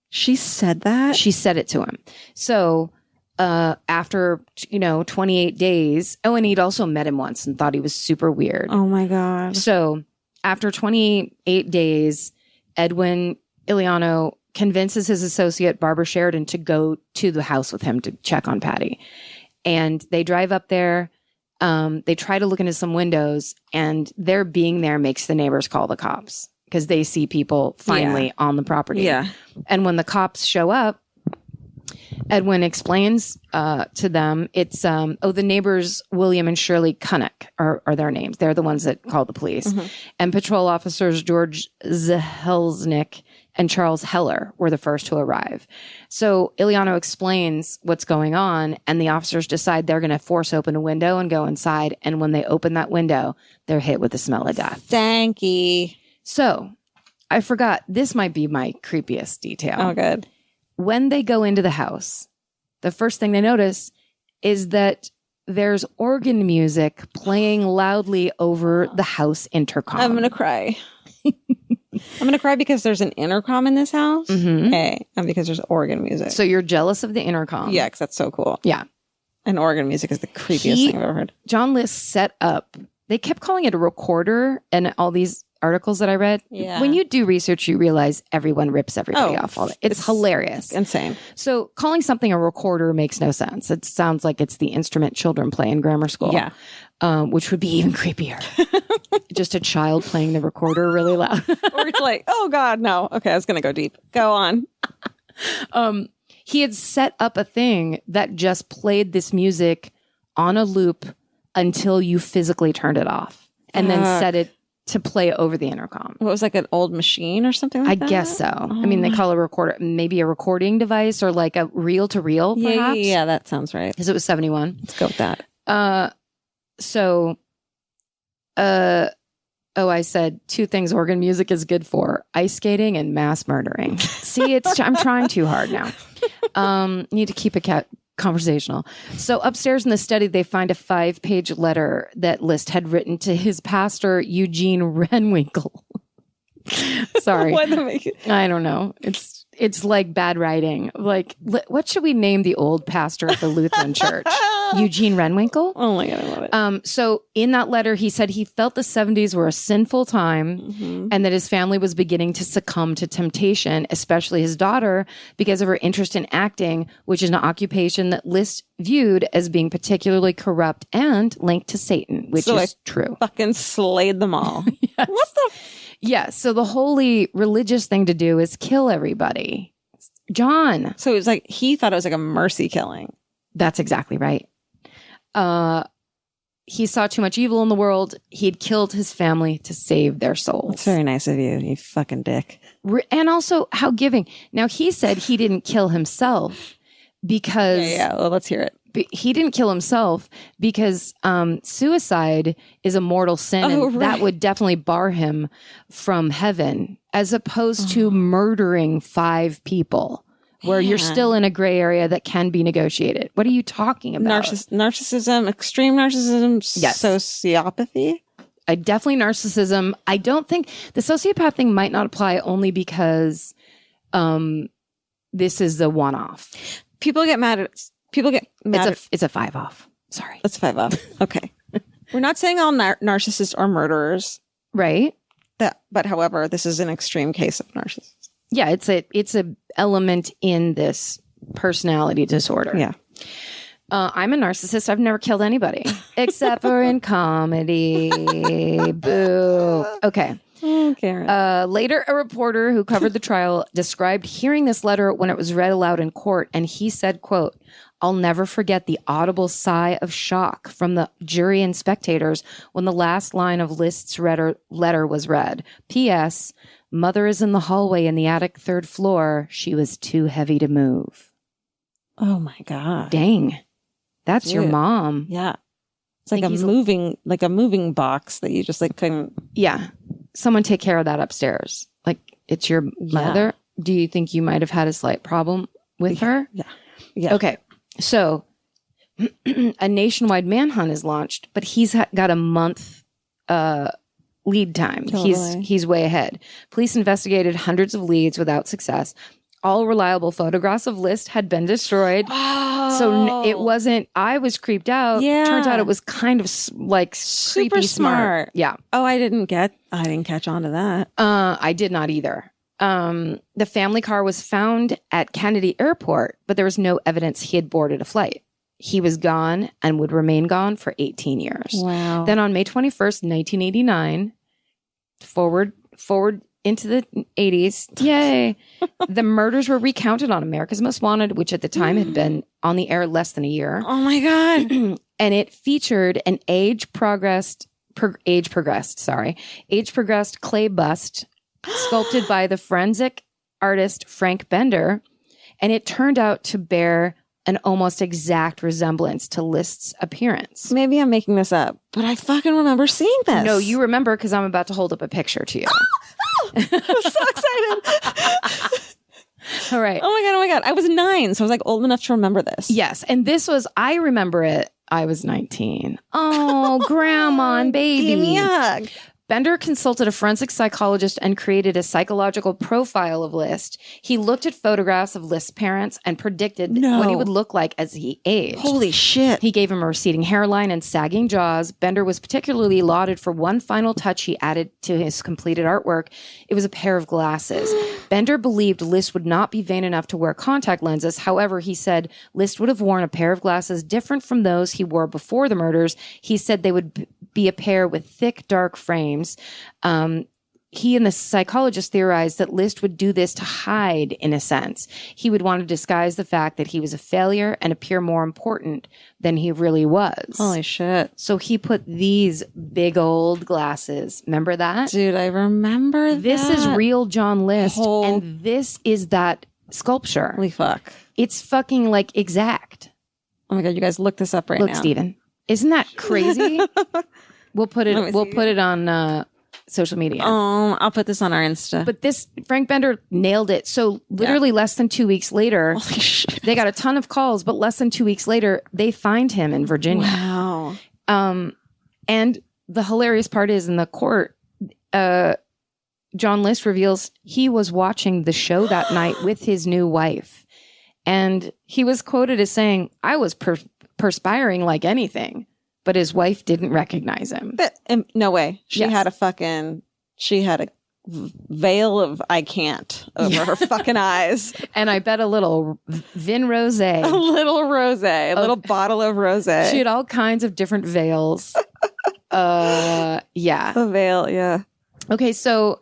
She said that? She said it to him. So after, 28 days, and he'd also met him once and thought he was super weird. Oh my God. So after 28 days, Edwin Iliano convinces his associate, Barbara Sheridan, to go to the house with him to check on Patty. And they drive up there. They try to look into some windows, and their being there makes the neighbors call the cops, because they see people finally on the property. Yeah. And when the cops show up, Edwin explains to them, it's, the neighbors, William and Shirley Cunnick are their names. They're the ones that called the police. And patrol officers George Zahelsnick and Charles Heller were the first to arrive. So Iliano explains what's going on, and the officers decide they're going to force open a window and go inside. And when they open that window, they're hit with the smell of death. Stanky. So I forgot, this might be my creepiest detail. Oh, good. When they go into the house, the first thing they notice is that there's organ music playing loudly over the house intercom. I'm going to cry. I'm going to cry because there's an intercom in this house. Okay. And because there's organ music. So you're jealous of the intercom. Yeah, because that's so cool. Yeah. And organ music is the creepiest thing I've ever heard. John List set up, they kept calling it a recorder, and all these articles that I read. Yeah. When you do research, you realize everyone rips everybody off all that. It's hilarious. Insane. So calling something a recorder makes no sense. It sounds like it's the instrument children play in grammar school. Yeah. Which would be even creepier. Just a child playing the recorder really loud. Or it's like, oh God, no. Okay, I was going to go deep. Go on. He had set up a thing that just played this music on a loop until you physically turned it off, and then set it to play over the intercom. What was, like an old machine or something like that? I guess so. Oh. I mean, they call it a recorder, maybe a recording device, or like a reel-to-reel, perhaps. Yeah, that sounds right. Because it was 71. Let's go with that. Oh, I said 2 things organ music is good for: ice skating and mass murdering. See, I'm trying too hard now. Need to keep it conversational. So upstairs in the study, they find a 5-page letter that List had written to his pastor, Eugene Renwinkle. Sorry. I don't know. It's like bad writing. Like, what should we name the old pastor at the Lutheran church? Eugene Renwinkle? Oh my God, I love it. So in that letter, he said he felt the 70s were a sinful time and that his family was beginning to succumb to temptation, especially his daughter, because of her interest in acting, which is an occupation that List viewed as being particularly corrupt and linked to Satan, which is true. Fucking slayed them all. Yes. What the? Yeah, so the holy religious thing to do is kill everybody. John. So it was like, he thought it was like a mercy killing. That's exactly right. He saw too much evil in the world. He'd killed his family to save their souls. That's very nice of you, you fucking dick. And also, how giving. Now, he said he didn't kill himself because... Yeah, well, let's hear it. He didn't kill himself because suicide is a mortal sin, and that would definitely bar him from heaven, as opposed to murdering 5 people, where you're still in a gray area that can be negotiated. What are you talking about? Narcissism, extreme narcissism, yes. Sociopathy. Definitely narcissism. I don't think the sociopath thing might not apply only because this is a one-off. People get mad. It's a 5 off. Sorry. That's 5 off. Okay. We're not saying all narcissists are murderers. Right. But however, this is an extreme case of narcissism. Yeah, it's a element in this personality disorder. Yeah. I'm a narcissist. I've never killed anybody except for in comedy. Boo. Okay. Later, a reporter who covered the trial described hearing this letter when it was read aloud in court, and he said, quote, "I'll never forget the audible sigh of shock from the jury and spectators when the last line of List's letter was read. P.S. Mother is in the hallway in the attic 3rd floor. She was too heavy to move." Oh my God. Dang. That's your mom. Yeah. It's like a moving box that you just like couldn't. Yeah. Someone take care of that upstairs. Like, it's your mother. Do you think you might have had a slight problem with her? Yeah. Okay. So a nationwide manhunt is launched, but he's got a month lead time. Totally. He's way ahead. Police investigated hundreds of leads without success. All reliable photographs of List had been destroyed. Oh. So it wasn't, I was creeped out. Yeah. Turns out it was kind of like super creepy smart. Yeah. Oh, I didn't catch on to that. I did not either. The family car was found at Kennedy Airport, but there was no evidence he had boarded a flight. He was gone and would remain gone for 18 years. Wow. Then on May 21st, 1989, forward into the 80s, yay, the murders were recounted on America's Most Wanted, which at the time had been on the air less than a year. Oh my God. And it featured an age-progressed clay bust sculpted by the forensic artist Frank Bender, and it turned out to bear an almost exact resemblance to List's appearance. Maybe I'm making this up, but I fucking remember seeing this. No, you remember because I'm about to hold up a picture to you. I'm so excited. All right. Oh my God. I was 9, so I was like old enough to remember this. Yes. And I remember it. I was 19. Oh, grandma and baby. Give me a hug. Bender consulted a forensic psychologist and created a psychological profile of List. He looked at photographs of List's parents and predicted what he would look like as he aged. Holy shit. He gave him a receding hairline and sagging jaws. Bender was particularly lauded for one final touch he added to his completed artwork. It was a pair of glasses. Bender believed List would not be vain enough to wear contact lenses. However, he said List would have worn a pair of glasses different from those he wore before the murders. He said they would be a pair with thick, dark frames. He and the psychologist theorized that List would do this to hide, in a sense. He would want to disguise the fact that he was a failure and appear more important than he really was. Holy shit. So he put these big old glasses. Remember that? Dude, I remember that. This is real John List, and this is that sculpture. Holy fuck. It's fucking like exact. Oh my God, you guys look this up right now. Look, Steven. Isn't that crazy? We'll put it on social media. Oh, I'll put this on our Insta. But this, Frank Bender nailed it. So literally less than 2 weeks later, Holy shit. they got a ton of calls, but less than 2 weeks later, they find him in Virginia. Wow. And the hilarious part is in the court, John List reveals he was watching the show that night with his new wife. And he was quoted as saying, I was perspiring like anything, but his wife didn't recognize him. No way. She Yes. had a veil of I can't over her fucking eyes. And I bet a little Vin Rosé. A little rosé, a little bottle of rosé. She had all kinds of different veils. Yeah. A veil, yeah. Okay, so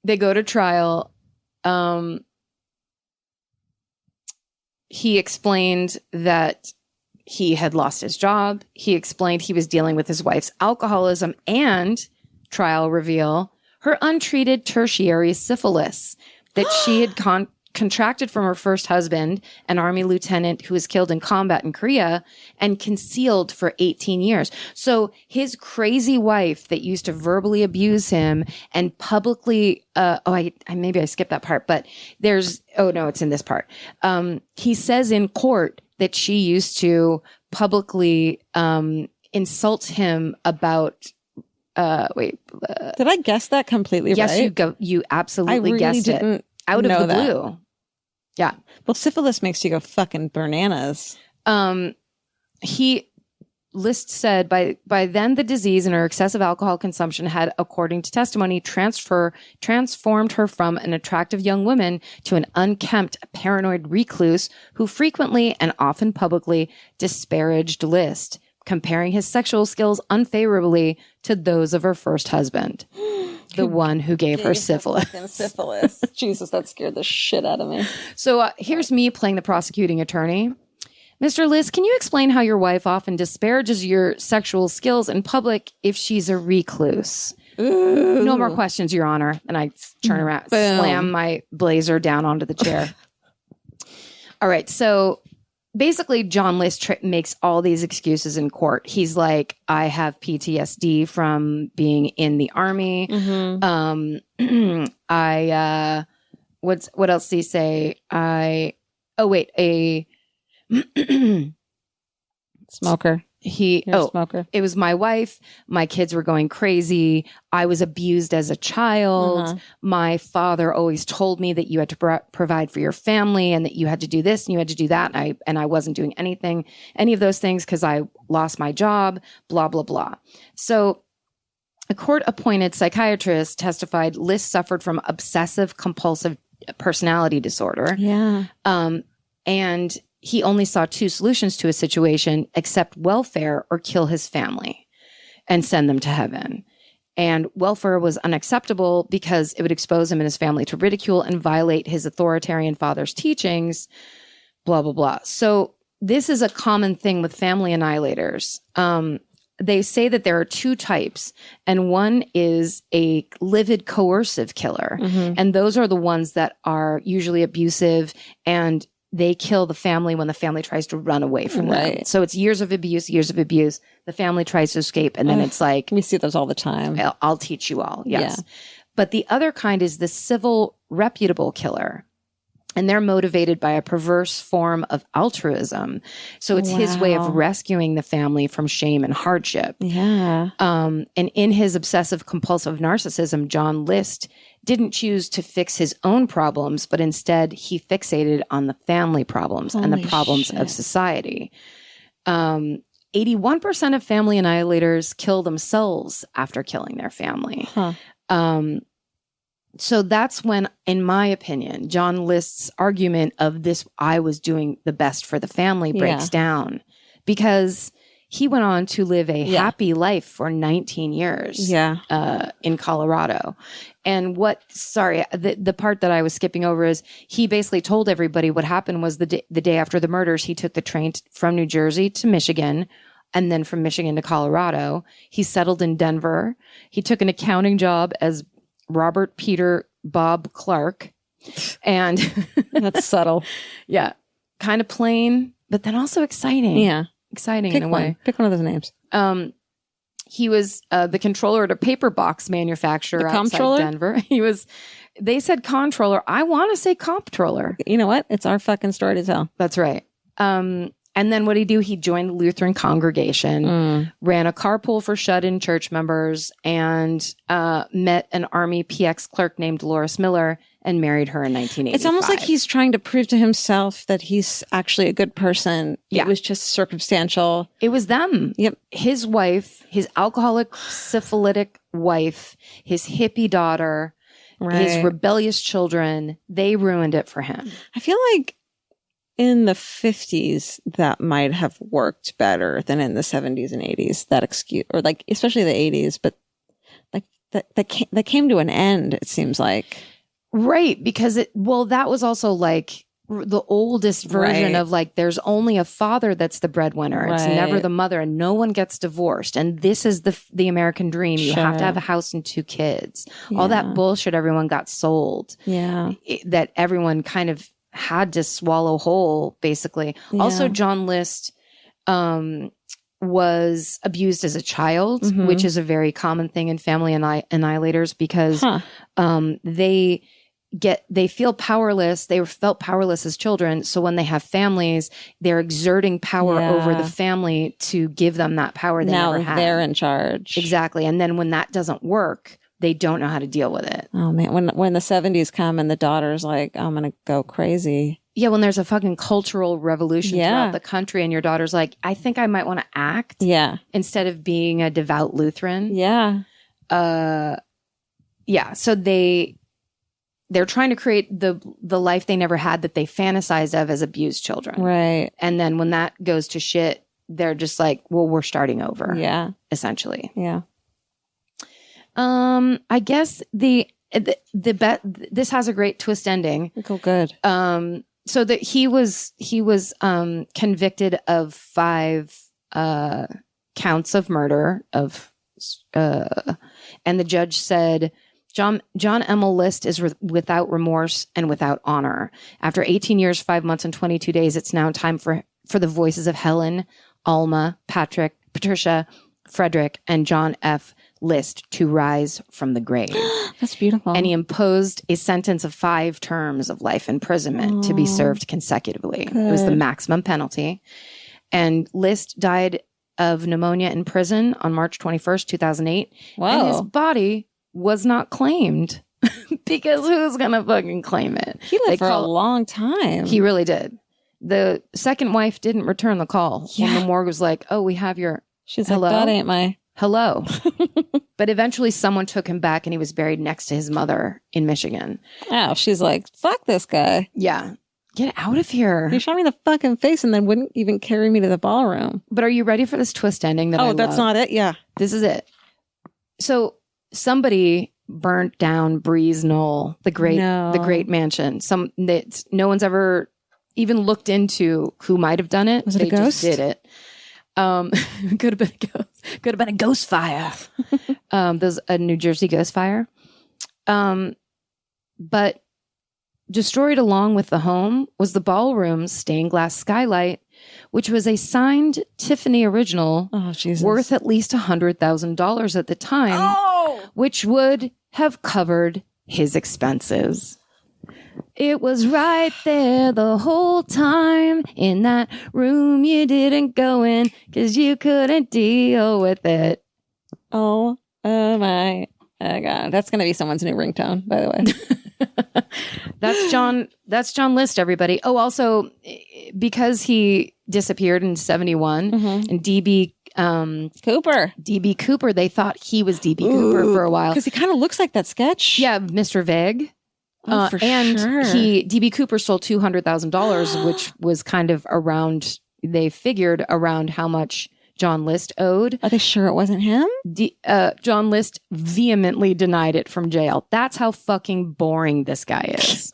they go to trial. He explained that he had lost his job. He explained he was dealing with his wife's alcoholism and, trial reveal, her untreated tertiary syphilis that she had contracted from her first husband, an Army lieutenant who was killed in combat in Korea, and concealed for 18 years. So his crazy wife that used to verbally abuse him and publicly, maybe I skipped that part, but it's in this part. He says in court that she used to publicly insult him about did I guess that completely yes, right? you absolutely really guessed it. didn't Out of know the that. blue. Yeah. Well, syphilis makes you go fucking bananas. List said by then the disease and her excessive alcohol consumption had, according to testimony, transformed her from an attractive young woman to an unkempt, paranoid recluse who frequently and often publicly disparaged List, comparing his sexual skills unfavorably to those of her first husband, the one who gave her syphilis. Syphilis. Jesus, that scared the shit out of me. So here's me playing the prosecuting attorney. Mr. List, can you explain how your wife often disparages your sexual skills in public if she's a recluse? Ooh. No more questions, Your Honor. And I turn around, Boom. slam my blazer down onto the chair. All right. So basically, John List makes all these excuses in court. He's like, I have PTSD from being in the Army. Mm-hmm. What else did he say? Smoker. Smoker. It was my wife. My kids were going crazy. I was abused as a child. Uh-huh. My father always told me that you had to provide for your family and that you had to do this and you had to do that. And I wasn't doing any of those things because I lost my job, blah, blah, blah. So a court-appointed psychiatrist testified List suffered from obsessive compulsive personality disorder. Yeah. And he only saw two solutions to a situation: accept welfare or kill his family and send them to heaven. And welfare was unacceptable because it would expose him and his family to ridicule and violate his authoritarian father's teachings, blah, blah, blah. So this is a common thing with family annihilators. They say that there are two types, and one is a livid coercive killer. Mm-hmm. And those are the ones that are usually abusive, and they kill the family when the family tries to run away from them. So it's years of abuse. The family tries to escape. And then it's like, we see those all the time. I'll teach you all. Yes. Yeah. But the other kind is the civil reputable killer. And they're motivated by a perverse form of altruism. So it's his way of rescuing the family from shame and hardship. Yeah. And in his obsessive compulsive narcissism, John List didn't choose to fix his own problems, but instead he fixated on the family problems and the problems of society. 81% of family annihilators kill themselves after killing their family. Huh. So that's when, in my opinion, John List's argument of this, I was doing the best for the family, breaks down, because he went on to live a happy life for 19 years in Colorado. And the part that I was skipping over is he basically told everybody what happened was the day after the murders, he took the train from New Jersey to Michigan, and then from Michigan to Colorado. He settled in Denver. He took an accounting job as Robert Peter Bob Clark. And that's subtle. Yeah. Kind of plain, but then also exciting. Yeah. Exciting Pick in a way. Pick one of those names. He was the controller at a paper box manufacturer outside Denver. They said controller. I want to say comptroller. You know what? It's our fucking story to tell. That's right. And then what did he do? He joined the Lutheran congregation, ran a carpool for shut-in church members, and met an Army PX clerk named Dolores Miller and married her in 1985. It's almost like he's trying to prove to himself that he's actually a good person. Yeah. It was just circumstantial. It was them. Yep. His wife, his alcoholic, syphilitic wife, his hippie daughter, his rebellious children, they ruined it for him. I feel like in the 50s, that might have worked better than in the 70s and 80s. That excuse, or like, especially the 80s, but like that came to an end, it seems like. Right. Because that was also like the oldest version of like, there's only a father that's the breadwinner. It's never the mother, and no one gets divorced. And this is the American dream. You have to have a house and 2 kids. Yeah. All that bullshit everyone got sold. Yeah. That everyone kind of had to swallow whole, basically. Yeah. Also, John List was abused as a child, which is a very common thing in family annihilators, because they feel powerless. They felt powerless as children. So when they have families, they're exerting power over the family to give them that power they never had. Now they're in charge. Exactly. And then when that doesn't work, they don't know how to deal with it. Oh man, when the 70s come and the daughter's like, I'm going to go crazy. Yeah, when there's a fucking cultural revolution throughout the country and your daughter's like, I think I might want to act. Yeah. Instead of being a devout Lutheran. Yeah. Yeah. So they're trying to create the life they never had that they fantasized of as abused children. Right. And then when that goes to shit, they're just like, well, we're starting over. Yeah. Essentially. Yeah. I guess this has a great twist ending. Oh, good. So that he was convicted of 5 counts of murder and the judge said, John Emil List is without remorse and without honor. After 18 years, 5 months, and 22 days, it's now time for the voices of Helen, Alma, Patrick, Patricia, Frederick, and John F. List to rise from the grave. That's beautiful. And he imposed a sentence of 5 terms of life imprisonment to be served consecutively. Good. It was the maximum penalty. And List died of pneumonia in prison on March 21st, 2008. Wow. And his body was not claimed because who's going to fucking claim it? He lived for a long time. He really did. The second wife didn't return the call when the morgue was like, oh, we have your... She's hello? Like, that ain't my... Hello. But eventually someone took him back and he was buried next to his mother in Michigan. Oh, she's like, fuck this guy. Yeah. Get out of here. He shot me in the fucking face and then wouldn't even carry me to the ballroom. But are you ready for this twist ending that I love? Oh, that's not it? Yeah. This is it. So somebody burnt down Breeze Knoll, the great mansion. No one's ever even looked into who might have done it. Was it a ghost? Just did it. Could have been a ghost. Could have been a ghost fire. There's a New Jersey ghost fire. But destroyed along with the home was the ballroom's stained glass skylight, which was a signed Tiffany original worth at least $100,000 at the time, which would have covered his expenses. It was right there the whole time in that room you didn't go in because you couldn't deal with it. Oh my God. That's going to be someone's new ringtone, by the way. That's John List, everybody. Oh, also, because he disappeared in 71 and DB Cooper, they thought he was DB Cooper for a while. Because he kind of looks like that sketch. Yeah, Mr. Vague. For and sure. DB Cooper stole $200,000, which was kind of around, they figured around how much John List owed. Are they sure it wasn't him? John List vehemently denied it from jail. That's how fucking boring this guy is.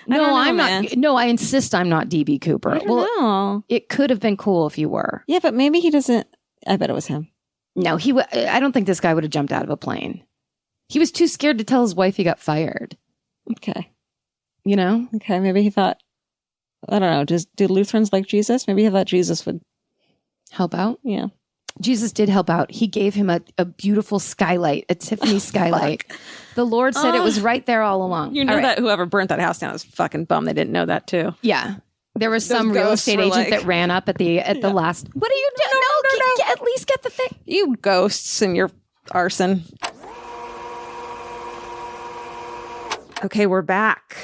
I'm not. No, I insist I'm not DB Cooper. I don't know. It could have been cool if you were. Yeah, but maybe he doesn't. I bet it was him. No, I don't think this guy would have jumped out of a plane. He was too scared to tell his wife he got fired. Okay. You know? Okay, maybe he thought, I don't know, do Lutherans like Jesus? Maybe he thought Jesus would help out? Yeah. Jesus did help out. He gave him a beautiful skylight, a Tiffany skylight. The Lord said it was right there all along. You know that whoever burnt that house down was fucking bum. They didn't know that too. Yeah. There was some real estate agent that ran up at the last. What are you doing? No. At least get the thing. You ghosts and your arson. Okay, we're back.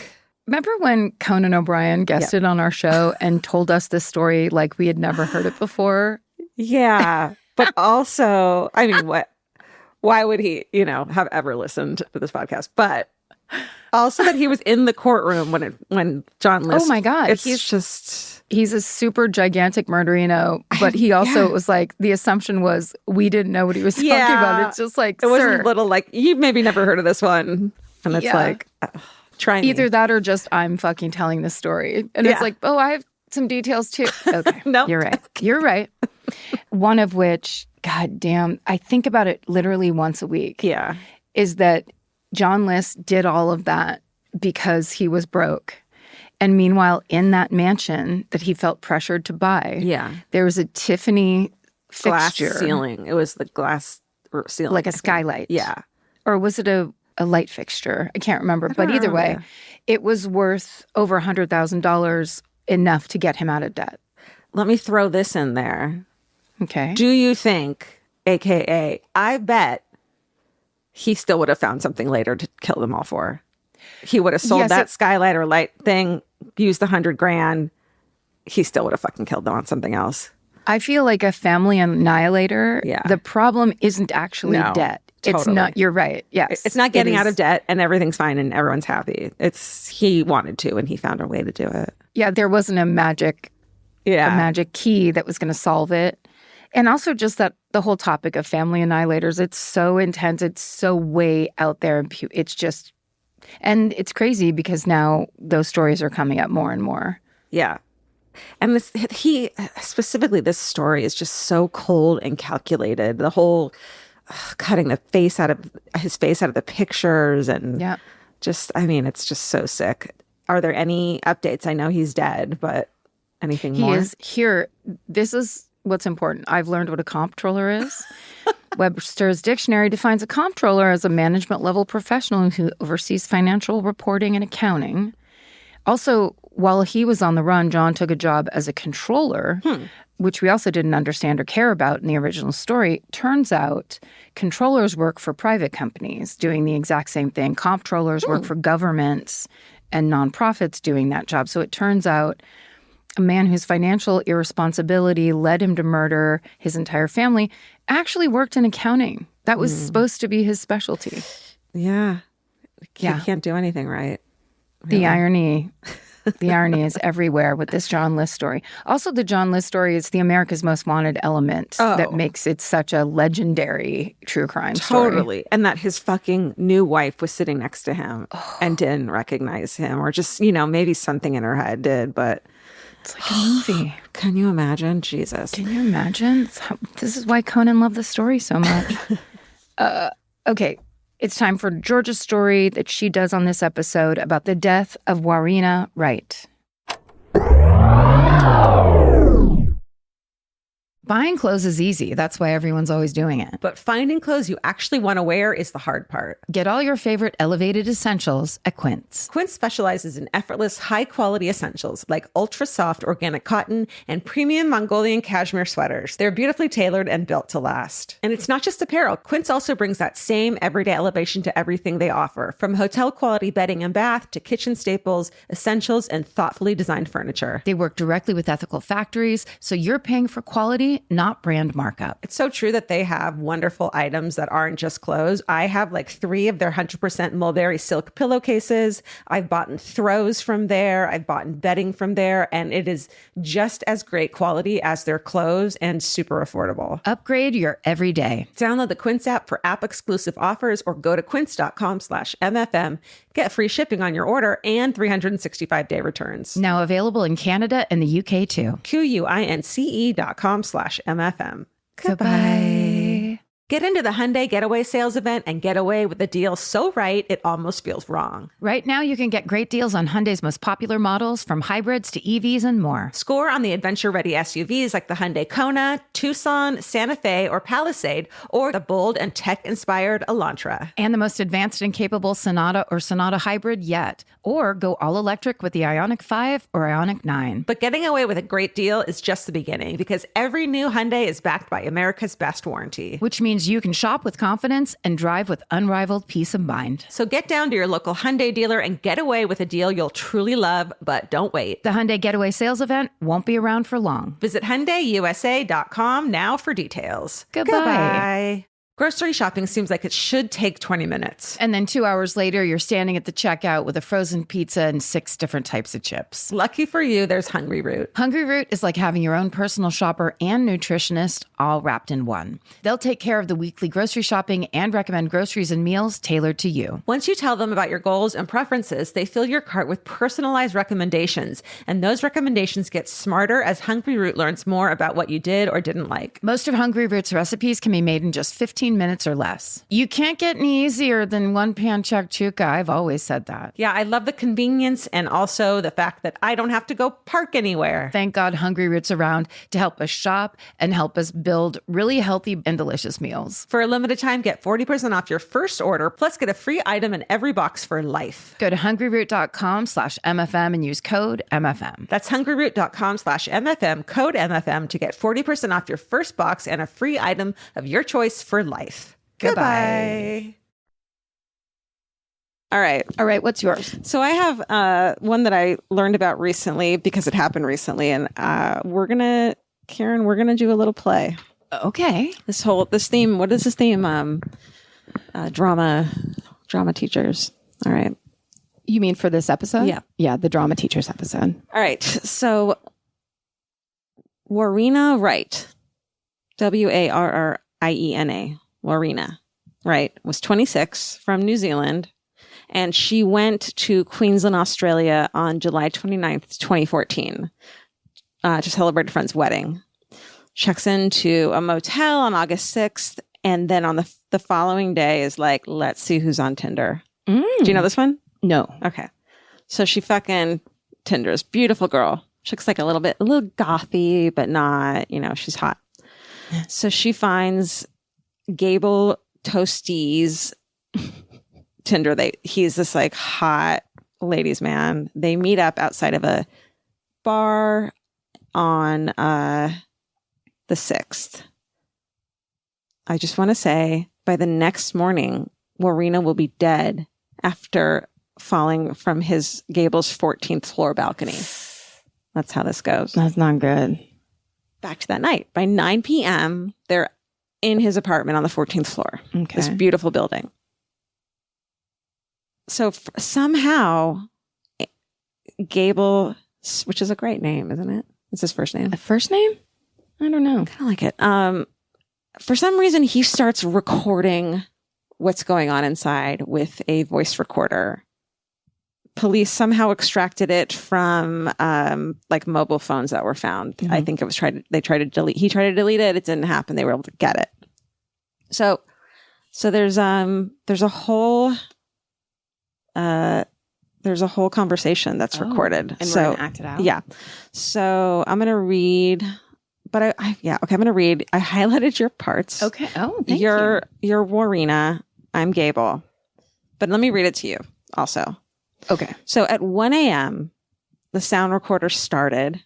Remember when Conan O'Brien guested on our show and told us this story like we had never heard it before? Yeah. But also, I mean, why would he, have ever listened to this podcast? But also that he was in the courtroom when John List. Oh my God. He's a super gigantic murderino, but he also was like, the assumption was we didn't know what he was talking about. It's just like, it was a little like, you've maybe never heard of this one. And it's like, try me. Either that or just I'm fucking telling this story. And it's like, oh, I have some details too. Okay. No, You're right. You're right. One of which, God damn, I think about it literally once a week. Yeah. Is that John List did all of that because he was broke. And meanwhile, in that mansion that he felt pressured to buy, there was a Tiffany fixture. Glass ceiling. It was the glass ceiling. Like a skylight. Yeah. Or was it a light fixture? I can't remember. But either way, it was worth over $100,000, enough to get him out of debt. Let me throw this in there. Okay. Do you think, AKA, I bet he still would have found something later to kill them all for? He would have sold that skylight or light thing, used the $100,000. He still would have fucking killed them on something else. I feel like a family annihilator. Yeah. The problem isn't actually debt. Totally. It's not. You're right. Yes. It's not getting out of debt and everything's fine and everyone's happy. It's he wanted to and he found a way to do it. Yeah. There wasn't a magic key that was going to solve it. And also just that the whole topic of family annihilators, it's so intense. It's so way out there. It's just, and it's crazy because now those stories are coming up more and more. Yeah. And this this story is just so cold and calculated. The whole cutting his face out of the pictures and just, I mean, it's just so sick. Are there any updates? I know he's dead, but anything more? He is here. This is what's important. I've learned what a comptroller is. Webster's Dictionary defines a comptroller as a management level professional who oversees financial reporting and accounting. Also, while he was on the run, John took a job as a controller, which we also didn't understand or care about in the original story. Turns out controllers work for private companies doing the exact same thing. Comptrollers work for governments and nonprofits doing that job. So it turns out a man whose financial irresponsibility led him to murder his entire family actually worked in accounting. That was supposed to be his specialty. Yeah. He can't do anything right. Really. The irony is everywhere with this John List story. Also, the John List story is the America's Most Wanted element that makes it such a legendary true crime story. Totally. And that his fucking new wife was sitting next to him and didn't recognize him, or just, maybe something in her head did, but it's like a movie. Can you imagine? Jesus. Can you imagine? This is why Conan loved the story so much. Okay. It's time for Georgia's story that she does on this episode about the death of Warriena Wright. Buying clothes is easy. That's why everyone's always doing it. But finding clothes you actually want to wear is the hard part. Get all your favorite elevated essentials at Quince. Quince specializes in effortless, high-quality essentials like ultra-soft organic cotton and premium Mongolian cashmere sweaters. They're beautifully tailored and built to last. And it's not just apparel. Quince also brings that same everyday elevation to everything they offer, from hotel-quality bedding and bath to kitchen staples, essentials, and thoughtfully designed furniture. They work directly with ethical factories, so you're paying for quality, not brand markup. It's so true that they have wonderful items that aren't just clothes. I have like 3 of their 100% mulberry silk pillowcases. I've bought throws from there. I've bought bedding from there. And it is just as great quality as their clothes and super affordable. Upgrade your everyday. Download the Quince app for app-exclusive offers or go to quince.com/MFM. Get free shipping on your order and 365-day returns. Now available in Canada and the UK too. QUINCE.com/MFM. Goodbye. Get into the Hyundai Getaway Sales Event and get away with a deal so right it almost feels wrong. Right now, you can get great deals on Hyundai's most popular models, from hybrids to EVs and more. Score on the adventure-ready SUVs like the Hyundai Kona, Tucson, Santa Fe, or Palisade, or the bold and tech-inspired Elantra. And the most advanced and capable Sonata or Sonata Hybrid yet. Or go all-electric with the Ioniq 5 or Ioniq 9. But getting away with a great deal is just the beginning, because every new Hyundai is backed by America's best warranty. Which means you can shop with confidence and drive with unrivaled peace of mind. So get down to your local Hyundai dealer and get away with a deal you'll truly love, but don't wait. The Hyundai Getaway Sales Event won't be around for long. Visit HyundaiUSA.com now for details. Goodbye. Grocery shopping seems like it should take 20 minutes. And then 2 hours later, you're standing at the checkout with a frozen pizza and 6 different types of chips. Lucky for you, there's Hungry Root. Hungry Root is like having your own personal shopper and nutritionist all wrapped in one. They'll take care of the weekly grocery shopping and recommend groceries and meals tailored to you. Once you tell them about your goals and preferences, they fill your cart with personalized recommendations. And those recommendations get smarter as Hungry Root learns more about what you did or didn't like. Most of Hungry Root's recipes can be made in just 15 minutes or less. You can't get any easier than one pan shakshuka. I've always said that. Yeah, I love the convenience and also the fact that I don't have to go park anywhere. Thank God Hungry Root's around to help us shop and help us build really healthy and delicious meals. For a limited time, get 40% off your first order, plus get a free item in every box for life. Go to hungryroot.com/MFM and use code MFM. That's hungryroot.com/MFM, code MFM, to get 40% off your first box and a free item of your choice for life. Goodbye. All right. What's yours? So I have one that I learned about recently because it happened recently, and we're gonna do a little play. Okay. This theme. What is this theme? Drama teachers. All right. You mean for this episode? Yeah. Yeah, the drama teachers episode. All right. So Warriena Wright, Warriena. Warriena Wright was 26, from New Zealand, and she went to Queensland, Australia on July 29th, 2014 to celebrate a friend's wedding. Checks into a motel on August 6th, and then on the following day is like, let's see who's on Tinder. Do you know this one? No. Okay. So she fucking Tinders. Beautiful girl. She looks like a little gothy, but not, she's hot. So she finds Gable Toastie's Tinder. He's this like hot ladies man. They meet up outside of a bar on the 6th. I just want to say, by the next morning, Warriena will be dead after falling from Gable's 14th floor balcony. That's how this goes. That's not good. Back to that night. By 9 p.m., they're in his apartment on the 14th floor. Okay. This beautiful building. So somehow, Gable, which is a great name, isn't it? It's his first name. A first name? I don't know. I kind of like it. For some reason, he starts recording what's going on inside with a voice recorder. Police somehow extracted it from like mobile phones that were found. Mm-hmm. I think it was he tried to delete it. It didn't happen. They were able to get it. So there's a whole conversation that's recorded. And we're gonna act it out. Yeah. So I'm gonna read, but I'm gonna read. I highlighted your parts. Okay. Oh, thank you. You're Warriena. I'm Gable. But let me read it to you also. Okay. So at 1 a.m., the sound recorder started,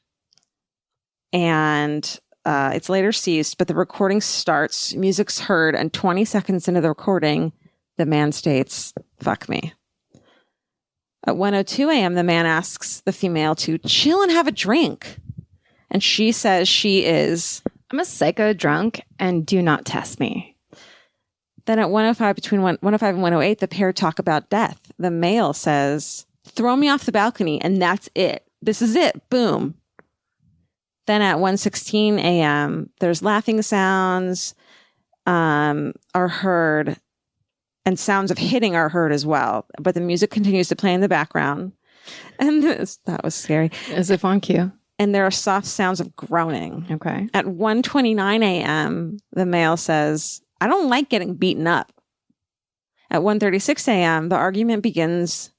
and it's later ceased, but the recording starts, music's heard, and 20 seconds into the recording, the man states, "Fuck me." At 1:02 a.m., the man asks the female to chill and have a drink. And she says she is, "I'm a psycho drunk, and do not test me." Then at 1:05, between 1:05 and 1:08, the pair talk about death. The male says, "Throw me off the balcony, and that's it. This is it. Boom." Then at 1:16 a.m., there's laughing sounds are heard, and sounds of hitting are heard as well. But the music continues to play in the background. And that was scary. As if on cue. And there are soft sounds of groaning. Okay. At 1:29 a.m., the male says, I don't like getting beaten up. At 1:36 a.m., the argument begins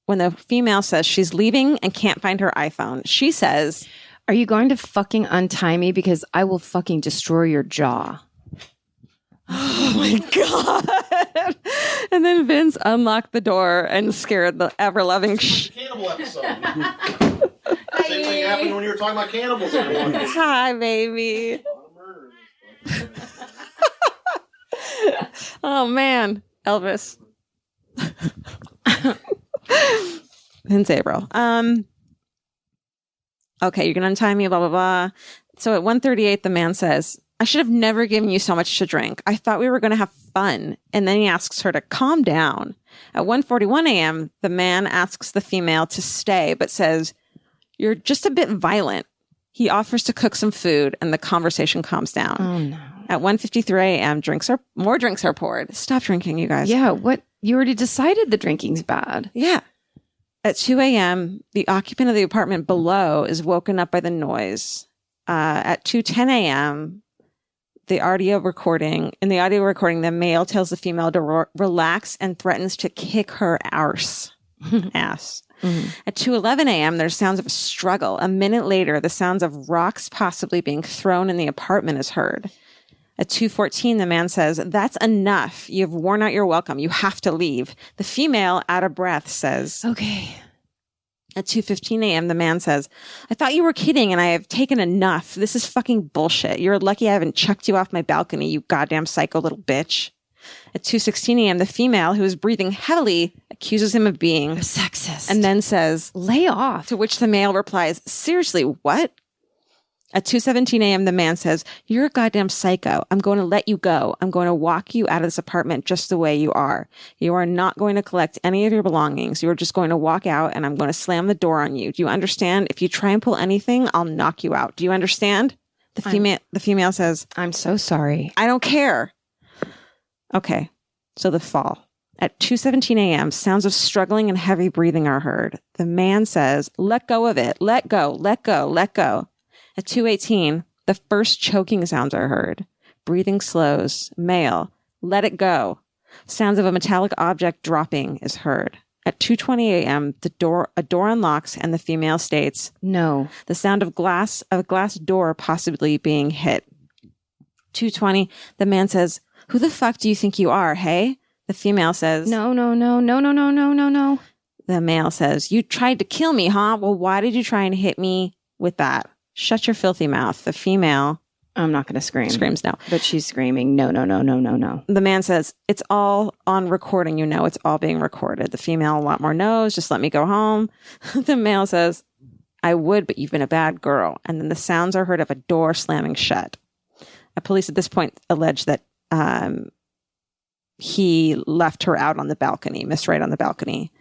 when the female says she's leaving and can't find her iPhone. She says, "Are you going to fucking untie me? Because I will fucking destroy your jaw." Oh my God. And then Vince unlocked the door and scared the ever-loving cannibal episode. Same thing happened when you were talking about cannibals. Hi, baby. Oh, man. Elvis. Vince April. Okay, you're going to untie me, blah, blah, blah. So at 1:38, the man says, "I should have never given you so much to drink. I thought we were going to have fun." And then he asks her to calm down. At 1:41 a.m., the man asks the female to stay, but says, "You're just a bit violent." He offers to cook some food, and the conversation calms down. Oh, no. At 1:53 a.m., more drinks are poured. Stop drinking, you guys. Yeah, what? You already decided the drinking's bad. Yeah. At 2 a.m., the occupant of the apartment below is woken up by the noise. At 2:10 a.m., in the audio recording, the male tells the female to relax and threatens to kick her ass. Mm-hmm. At 2:11 a.m., there's sounds of a struggle. A minute later, the sounds of rocks possibly being thrown in the apartment is heard. At 2:14, the man says, "That's enough. You've worn out your welcome. You have to leave." The female, out of breath, says, "Okay." At 2:15 a.m., the man says, "I thought you were kidding and I have taken enough. This is fucking bullshit. You're lucky I haven't chucked you off my balcony, you goddamn psycho little bitch." At 2:16 a.m., the female, who is breathing heavily, accuses him of being a sexist and then says, "Lay off." To which the male replies, "Seriously, what?" At 2:17 a.m., the man says, "You're a goddamn psycho. I'm going to let you go. I'm going to walk you out of this apartment just the way you are. You are not going to collect any of your belongings. You are just going to walk out and I'm going to slam the door on you. Do you understand? If you try and pull anything, I'll knock you out. Do you understand?" The female says, "I'm so sorry. I don't care." Okay, so the fall. At 2:17 a.m., sounds of struggling and heavy breathing are heard. The man says, "Let go of it. Let go, let go, let go." At 2:18, the first choking sounds are heard. Breathing slows. Male, "Let it go." Sounds of a metallic object dropping is heard. At 2:20 a.m., a door unlocks and the female states, "No." The sound of a glass door possibly being hit. 2:20, the man says, "Who the fuck do you think you are, hey?" The female says, No, no, no, no, no, no, no, no, no. The male says, "You tried to kill me, huh? Well, why did you try and hit me with that? Shut your filthy mouth." The female, I'm not going to scream. Screams no. But she's screaming, "No, no, no, no, no, no." The man says, "It's all on recording, it's all being recorded." The female, a lot more no's, "Just let me go home." The male says, "I would, but you've been a bad girl." And then the sounds are heard of a door slamming shut. Police at this point allege that he left her out on the balcony, Miss Wright on the balcony.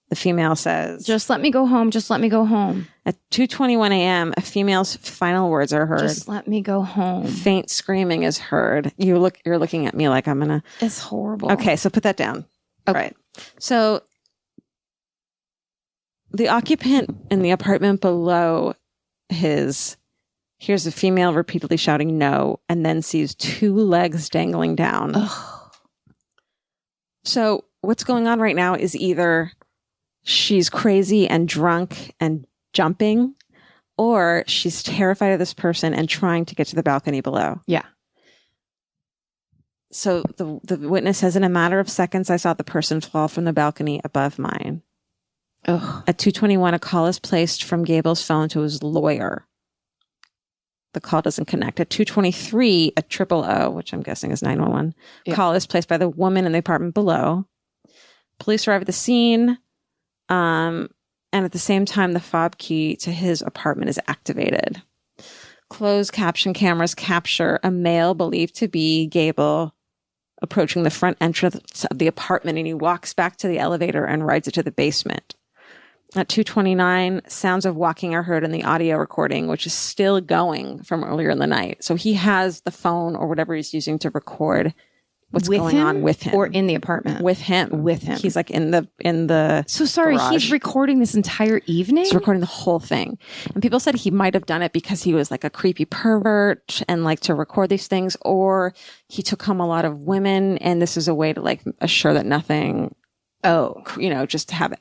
The female says, "Just let me go home. Just let me go home." At 2:21 a.m., a female's final words are heard. "Just let me go home." Faint screaming is heard. You're looking at me like I'm gonna. It's horrible. Okay, so put that down. Okay. Right. So the occupant in the apartment below hears a female repeatedly shouting "no," and then sees two legs dangling down. Ugh. So what's going on right now is either she's crazy and drunk and jumping, or she's terrified of this person and trying to get to the balcony below. Yeah. So the witness says, "In a matter of seconds, I saw the person fall from the balcony above mine." Ugh. At 2:21, a call is placed from Gable's phone to his lawyer. The call doesn't connect. At 2:23, a 000, which I'm guessing is 911, call is placed by the woman in the apartment below. Police arrive at the scene. And at the same time, the fob key to his apartment is activated. Closed caption cameras capture a male believed to be Gable approaching the front entrance of the apartment, and he walks back to the elevator and rides it to the basement. At 2:29, sounds of walking are heard in the audio recording, which is still going from earlier in the night. So he has the phone or whatever he's using to record what's With going him on with him. or in the apartment? With him. With him. He's like in the So sorry, garage. he's recording this entire evening? He's recording the whole thing. And people said he might have done it because he was like a creepy pervert and like to record these things, or he took home a lot of women and this is a way to like assure that nothing, just to have it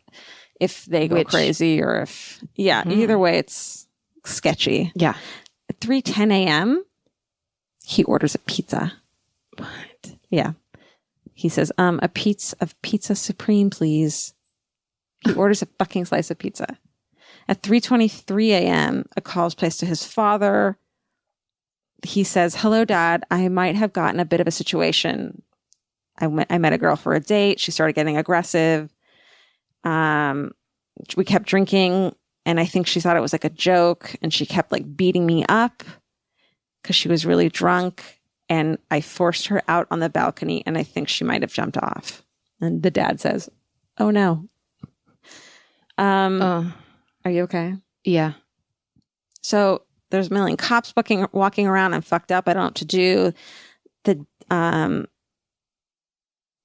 if they go crazy or if, either way, it's sketchy. Yeah. At 3:10 a.m., he orders a pizza. What? Yeah. He says, a piece of pizza supreme, please. He orders a fucking slice of pizza. At 3:23 a.m., a call is placed to his father. He says, hello, Dad. I might have gotten a bit of a situation. I met a girl for a date. She started getting aggressive. We kept drinking, and I think she thought it was like a joke, and she kept like beating me up because she was really drunk. And I forced her out on the balcony, and I think she might have jumped off. And the dad says, oh, no. Are you okay? Yeah. So there's a million cops walking around. I'm fucked up. I don't know what to do.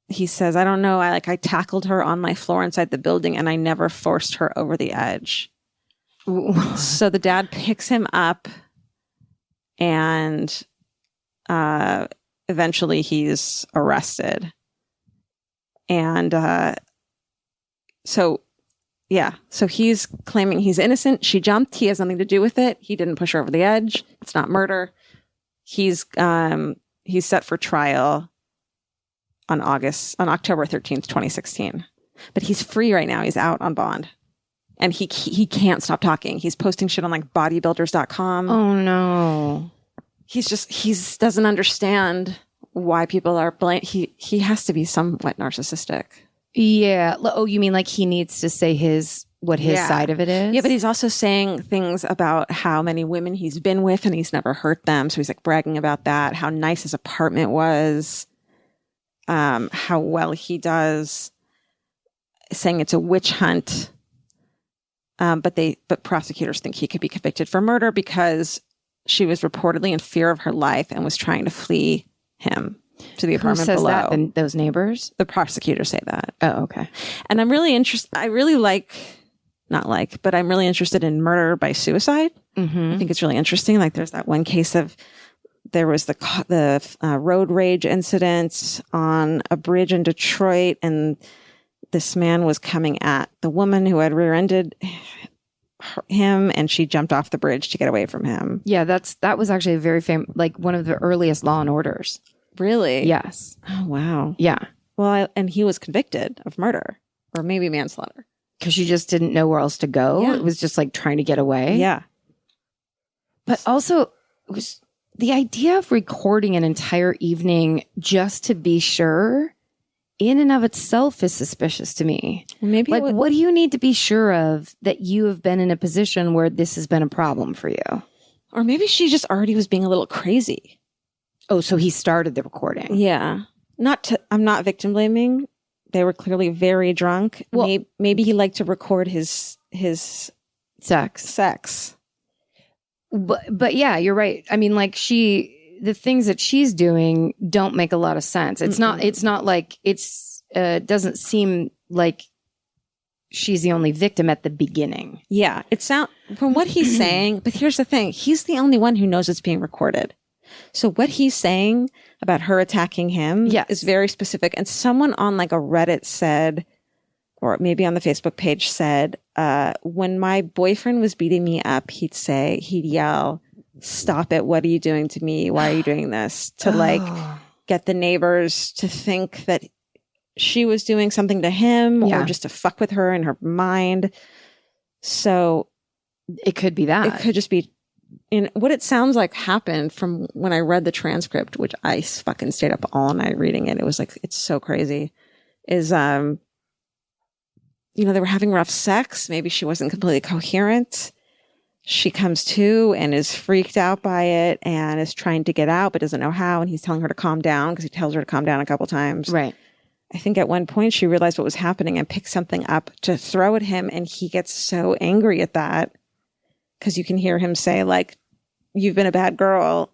He says, I don't know. I tackled her on my floor inside the building, and I never forced her over the edge. So the dad picks him up, and eventually he's arrested. And so he's claiming he's innocent. She jumped. He has nothing to do with it. He didn't push her over the edge. It's not murder. He's set for trial on October 13th, 2016. But he's free right now. He's out on bond. And he can't stop talking. He's posting shit on like bodybuilders.com. Oh no. He doesn't understand why people are he has to be somewhat narcissistic. Yeah. Oh, you mean like he needs to say his side of it is? Yeah, but he's also saying things about how many women he's been with and he's never hurt them. So he's like bragging about that, how nice his apartment was, how well he does, saying it's a witch hunt. But prosecutors think he could be convicted for murder because she was reportedly in fear of her life and was trying to flee him to the apartment below. Who says that? Those neighbors? The prosecutors say that. Oh, okay. And I'm really interested. I'm really interested in murder by suicide. Mm-hmm. I think it's really interesting. Like there's that one case there was the road rage incident on a bridge in Detroit, and this man was coming at the woman who had rear-ended him, and she jumped off the bridge to get away from him. Yeah, that was actually a very famous, like one of the earliest Law and Orders. Really? Yes. Oh, wow. Yeah. Well, and he was convicted of murder or maybe manslaughter. Because she just didn't know where else to go. Yeah. It was just like trying to get away. Yeah. But also, it was the idea of recording an entire evening just to be sure in and of itself is suspicious to me. Maybe like, what do you need to be sure of that you have been in a position where this has been a problem for you? Or maybe she just already was being a little crazy. Oh, so he started the recording. Yeah. I'm not victim blaming. They were clearly very drunk. Well, maybe he liked to record his sex. But yeah, you're right. I mean, like the things that she's doing don't make a lot of sense. It's not like doesn't seem like she's the only victim at the beginning. Yeah. From what he's saying, but here's the thing. He's the only one who knows it's being recorded. So what he's saying about her attacking him is very specific. And someone on like a Reddit said, or maybe on the Facebook page said, when my boyfriend was beating me up, he'd yell, "Stop it. What are you doing to me? Why are you doing this?" To like get the neighbors to think that she was doing something to him or just to fuck with her in her mind. So it could be that. It could just be in what it sounds like happened from when I read the transcript, which I fucking stayed up all night reading it. It was like, it's so crazy. Is, they were having rough sex. Maybe she wasn't completely coherent. She comes to and is freaked out by it and is trying to get out, but doesn't know how. And he's telling her to calm down because he tells her to calm down a couple times. Right. I think at one point she realized what was happening and picked something up to throw at him. And he gets so angry at that because you can hear him say, like, "You've been a bad girl."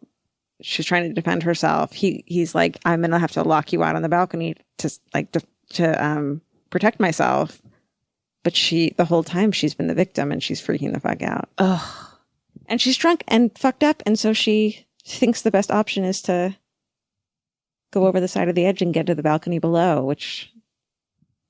she's trying to defend herself. He's like, I'm going to have to lock you out on the balcony to protect myself. But the whole time she's been the victim and she's freaking the fuck out. Ugh. And she's drunk and fucked up. And so she thinks the best option is to go over the side of the edge and get to the balcony below, which...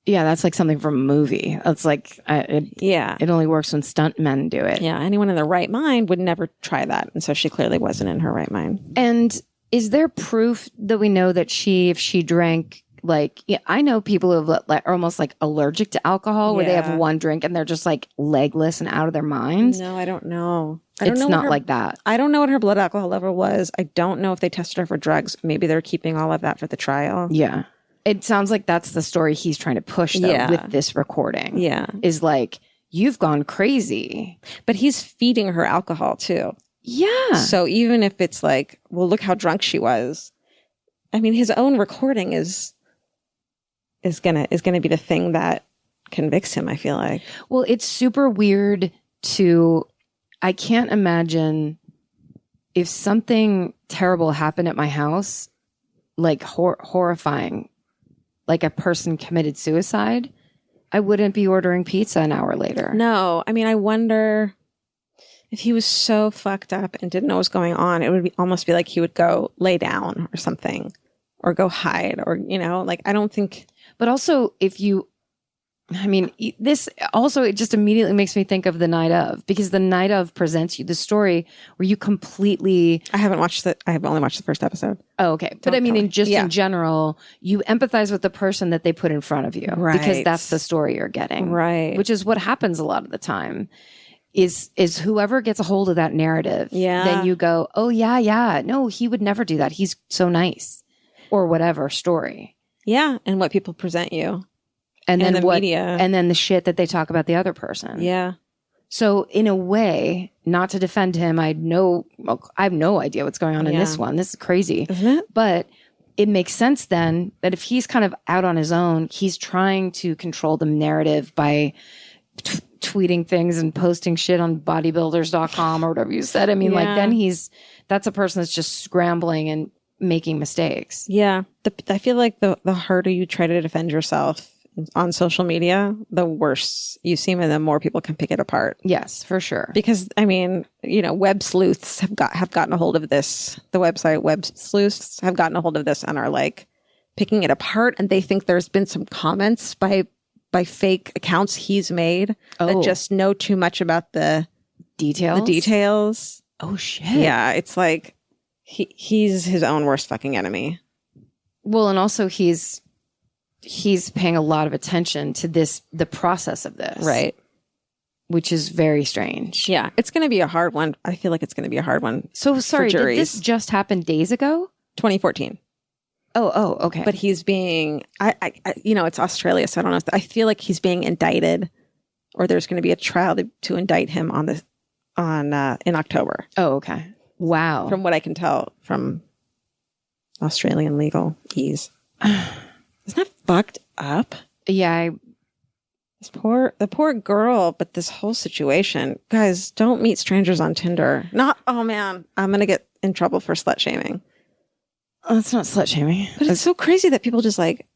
Yeah, that's like something from a movie. It's like, it only works when stuntmen do it. Yeah, anyone in their right mind would never try that. And so she clearly wasn't in her right mind. And is there proof that we know that if she drank, like, I know people who are almost like allergic to alcohol where they have one drink and they're just like legless and out of their minds? No, I don't know. It's not like that. I don't know what her blood alcohol level was. I don't know if they tested her for drugs. Maybe they're keeping all of that for the trial. Yeah. It sounds like that's the story he's trying to push, though, with this recording. Yeah. Is like, you've gone crazy. But he's feeding her alcohol, too. Yeah. So even if it's like, well, look how drunk she was. I mean, his own recording is gonna be the thing that convicts him, I feel like. Well, it's super weird I can't imagine if something terrible happened at my house, like horrifying, like a person committed suicide, I wouldn't be ordering pizza an hour later. No, I mean, I wonder if he was so fucked up and didn't know what was going on, it would almost be like he would go lay down or something or go hide or, like, I don't think. But also this also, it just immediately makes me think of The Night Of, because The Night Of presents you the story where you completely... I have only watched the first episode. Oh, okay. But in general, you empathize with the person that they put in front of you. Right. Because that's the story you're getting. Right. Which is what happens a lot of the time. Is whoever gets a hold of that narrative, then you go, oh, yeah. No, he would never do that. He's so nice. Or whatever story. Yeah. And what people present you. And then the media. And then the shit that they talk about the other person. Yeah. So in a way, not to defend him, I have no idea what's going on in this one. This is crazy. Isn't it? But it makes sense then that if he's kind of out on his own, he's trying to control the narrative by tweeting things and posting shit on bodybuilders.com or whatever you said. I mean, like, then that's a person that's just scrambling and making mistakes. Yeah. I feel like the harder you try to defend yourself on social media, the worse you seem and the more people can pick it apart. Yes, for sure. Because, I mean, web sleuths have gotten a hold of this. The website web sleuths have gotten a hold of this and are like picking it apart. And they think there's been some comments by fake accounts he's made that just know too much about the details. Oh, shit. Yeah, it's like he's his own worst fucking enemy. Well, and also he's paying a lot of attention to the process of this. Right. Which is very strange. Yeah. It's going to be a hard one. I feel like it's going to be a hard one. So sorry, did this just happen days ago? 2014. Oh, okay. But he's being, it's Australia, so I don't know. I feel like he's being indicted, or there's going to be a trial to indict him in October. Oh, okay. Wow. From what I can tell from Australian legal ease. Isn't that fucked up? Yeah. The poor girl, but this whole situation. Guys, don't meet strangers on Tinder. Oh man, I'm going to get in trouble for slut shaming. Oh, that's not slut shaming. But it's so crazy that people just like,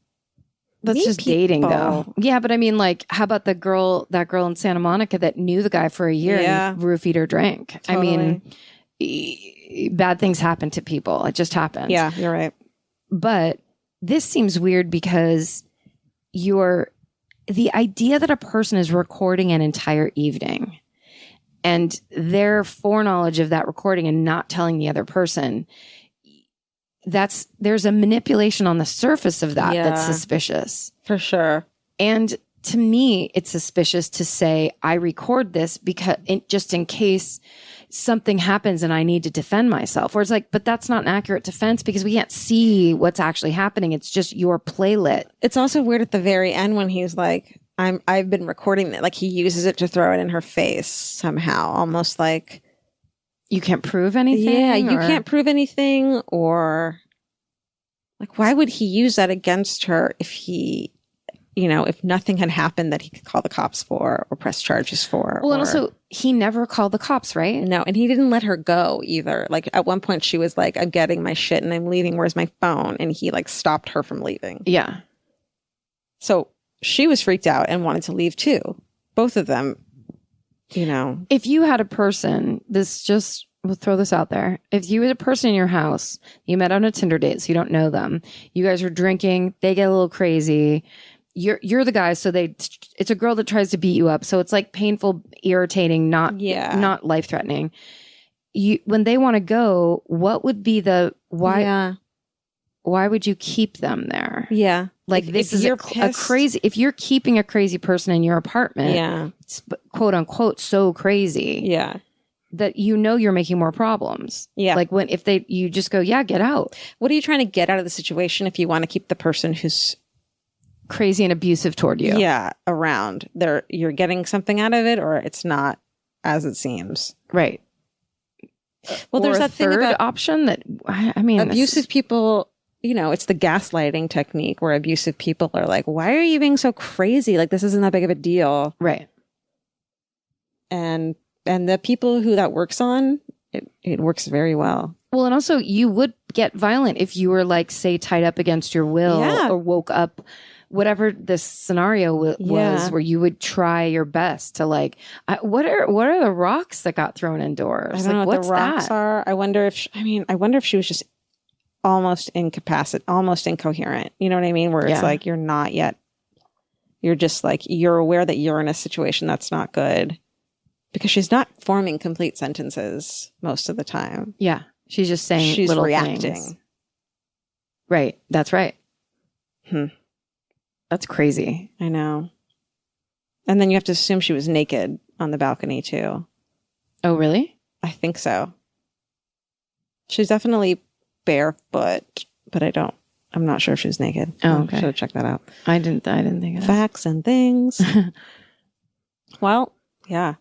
that's just dating though. Yeah, but I mean, like, how about that girl in Santa Monica that knew the guy for a year and roofied her drink? Totally. I mean, bad things happen to people. It just happens. Yeah, you're right. But this seems weird because the idea that a person is recording an entire evening and their foreknowledge of that recording and not telling the other person, there's a manipulation on the surface of that that's suspicious. For sure. And to me, it's suspicious to say, I record this because just in case something happens and I need to defend myself. Or it's like, but that's not an accurate defense because we can't see what's actually happening. It's just your playlet. It's also weird at the very end when he's like, I've been recording that. Like he uses it to throw it in her face somehow, almost like you can't prove anything. Yeah, you can't prove anything, or like, why would he use that against her if he, if nothing had happened that he could call the cops for or press charges for. Well, and also he never called the cops, right? No, and he didn't let her go either. Like at one point she was like, I'm getting my shit and I'm leaving. Where's my phone? And he like stopped her from leaving. Yeah. So she was freaked out and wanted to leave too. Both of them, If you had a person, we'll throw this out there. If you had a person in your house, you met on a Tinder date, so you don't know them. You guys are drinking, they get a little crazy. You're the guy, so it's a girl that tries to beat you up. So it's like painful, irritating, not life-threatening. When they want to go, what would be why? Yeah. Why would you keep them there? Yeah. Like this is a crazy, if you're keeping a crazy person in your apartment, it's quote unquote, so crazy. Yeah. That you're making more problems. Yeah. Like you just go, yeah, get out. What are you trying to get out of the situation if you want to keep the person who's crazy and abusive toward you? Yeah, around. You're getting something out of it or it's not as it seems. Right. Well, there's that thing about option that, I mean, abusive people, it's the gaslighting technique where abusive people are like, why are you being so crazy? Like, this isn't that big of a deal. Right. And the people who that works on, it works very well. Well, and also you would get violent if you were like, say, tied up against your will or woke up, whatever this scenario was, where you would try your best to like, what are the rocks that got thrown indoors? I don't know what what's the rocks are. I wonder if she was just almost incapacitated, almost incoherent. You know what I mean? Where it's like, you're not yet, you're just like, you're aware that you're in a situation that's not good. Because she's not forming complete sentences most of the time. Yeah. She's just saying she's little reacting. Things. Right. That's right. That's crazy. I know. And then you have to assume she was naked on the balcony too. Oh, really? I think so. She's definitely barefoot, but I'm not sure if she was naked. Oh, okay. I should have checked that out. I didn't think of that. Facts and things. Well, yeah.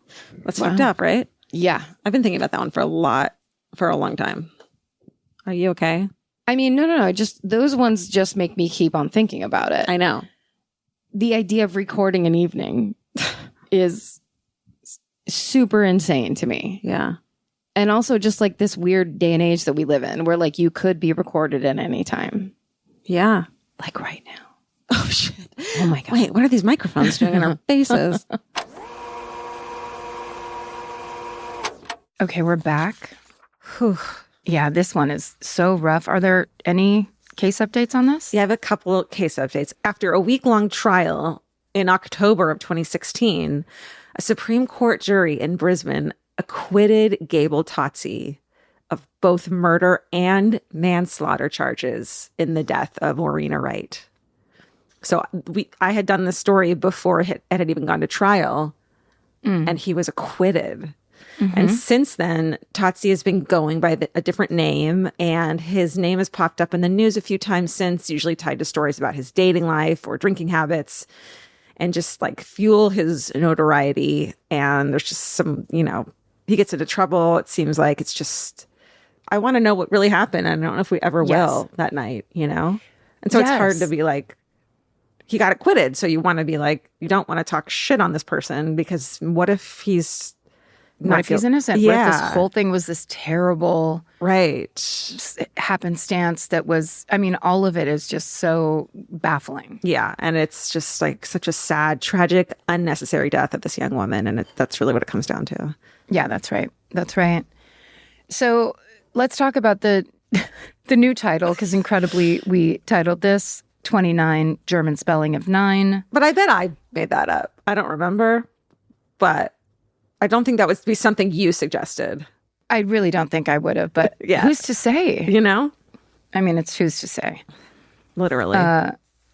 That's fucked up, right? Yeah. I've been thinking about that one for a long time. Are you okay? I mean, no. Those ones just make me keep on thinking about it. I know. The idea of recording an evening is super insane to me. Yeah. And also just like this weird day and age that we live in where like you could be recorded at any time. Yeah. Like right now. Oh, shit. Oh my God. Wait, what are these microphones doing in our faces? Okay, we're back. Whew. Yeah, this one is so rough. Are there any case updates on this? Yeah, I have a couple case updates. After a week-long trial in October of 2016, a Supreme Court jury in Brisbane acquitted Gable Totsi of both murder and manslaughter charges in the death of Warriena Wright. So I had done this story before it had even gone to trial, and he was acquitted. And since then, Totsi has been going by a different name, and his name has popped up in the news a few times since, usually tied to stories about his dating life or drinking habits, and just like fuel his notoriety. And there's just some, he gets into trouble. It seems like it's just, I want to know what really happened. I don't know if we ever will that night, And so it's hard to be like, he got acquitted. So you want to be like, you don't want to talk shit on this person because what if he's What if he's innocent? Yeah. What if this whole thing was this terrible happenstance that was, I mean, all of it is just so baffling. Yeah. And it's just like such a sad, tragic, unnecessary death of this young woman. And that's really what it comes down to. Yeah, that's right. That's right. So let's talk about the new title, because incredibly we titled this 29, German spelling of 9. But I bet I made that up. I don't remember, but I don't think that would be something you suggested. I really don't think I would have, but who's to say? I mean, it's who's to say. Literally.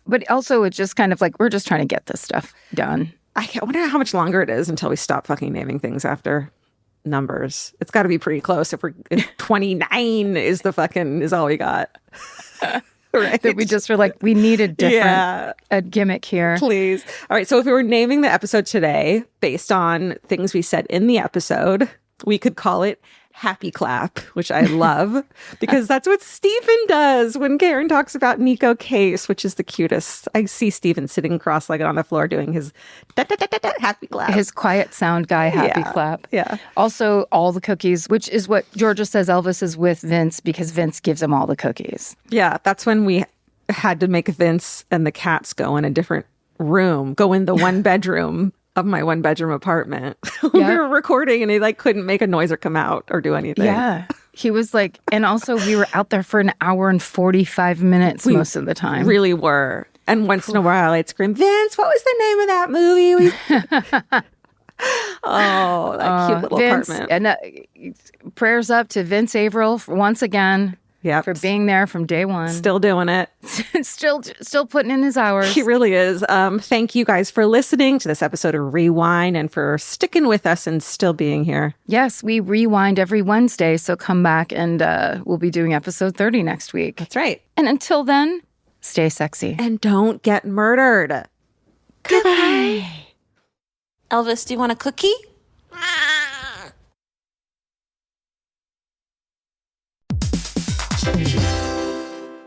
But also it's just kind of like, we're just trying to get this stuff done. I wonder how much longer it is until we stop fucking naming things after numbers. It's got to be pretty close. If 29 is all we got. Right. That we just were like, we need a different a gimmick here. Please. All right. So if we were naming the episode today based on things we said in the episode, we could call it happy clap, which I love because that's what Stephen does when Karen talks about Nico Case, which is the cutest. I see Stephen sitting cross-legged on the floor doing his happy clap. His quiet sound guy happy clap. Yeah. Also, all the cookies, which is what Georgia says Elvis is with Vince because Vince gives him all the cookies. Yeah, that's when we had to make Vince and the cats go in a different room, go in the one bedroom of my one bedroom apartment. We were recording and he like couldn't make a noise or come out or do anything. Yeah. He was like, and also we were out there for an hour and 45 minutes most of the time. Really were. And once in a while I'd scream, Vince, what was the name of that movie? Oh, that cute little Vince, apartment. And prayers up to Vince Averill once again. Yep. For being there from day one. Still doing it. still putting in his hours. He really is. Thank you guys for listening to this episode of Rewind and for sticking with us and still being here. Yes, we rewind every Wednesday, so come back and we'll be doing episode 30 next week. That's right. And until then, stay sexy. And don't get murdered. Goodbye. Elvis, do you want a cookie?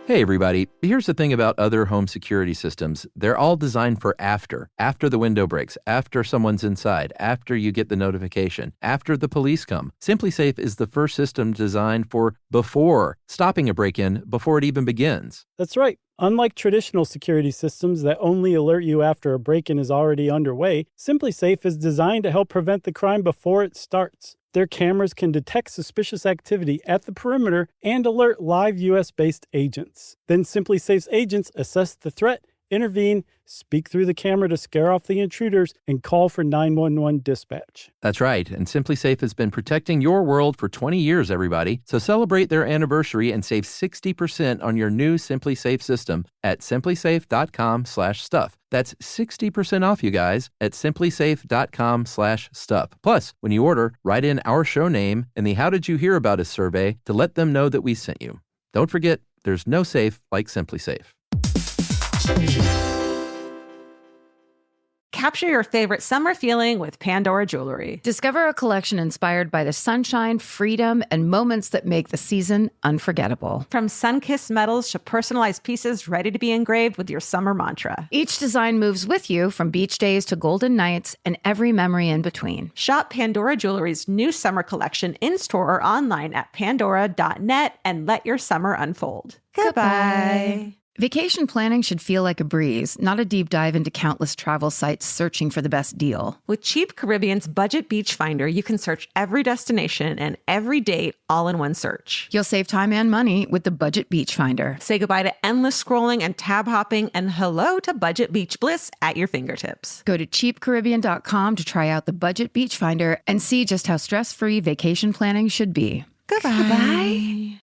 Hey everybody, here's the thing about other home security systems. They're all designed for after the window breaks, after someone's inside, after you get the notification, after the police come. SimpliSafe is the first system designed for before, stopping a break-in before it even begins. That's right. Unlike traditional security systems that only alert you after a break-in is already underway, SimpliSafe is designed to help prevent the crime before it starts. Their cameras can detect suspicious activity at the perimeter and alert live U.S.-based agents. Then SimpliSafe's agents assess the threat, intervene, speak through the camera to scare off the intruders, and call for 911 dispatch. That's right, and SimpliSafe has been protecting your world for 20 years, everybody. So celebrate their anniversary and save 60% on your new SimpliSafe system at simplisafe.com/stuff. That's 60% off, you guys, at simplisafe.com/stuff. Plus, when you order, write in our show name and the How Did You Hear About Us survey to let them know that we sent you. Don't forget, there's no safe like SimpliSafe. Capture your favorite summer feeling with Pandora Jewelry. Discover a collection inspired by the sunshine, freedom, and moments that make the season unforgettable. From sun-kissed metals to personalized pieces ready to be engraved with your summer mantra. Each design moves with you from beach days to golden nights and every memory in between. Shop Pandora Jewelry's new summer collection in-store or online at pandora.net and let your summer unfold. Goodbye. Vacation planning should feel like a breeze, not a deep dive into countless travel sites searching for the best deal. With Cheap Caribbean's Budget Beach Finder, you can search every destination and every date all in one search. You'll save time and money with the Budget Beach Finder. Say goodbye to endless scrolling and tab hopping and hello to Budget Beach Bliss at your fingertips. Go to cheapcaribbean.com to try out the Budget Beach Finder and see just how stress-free vacation planning should be. Goodbye.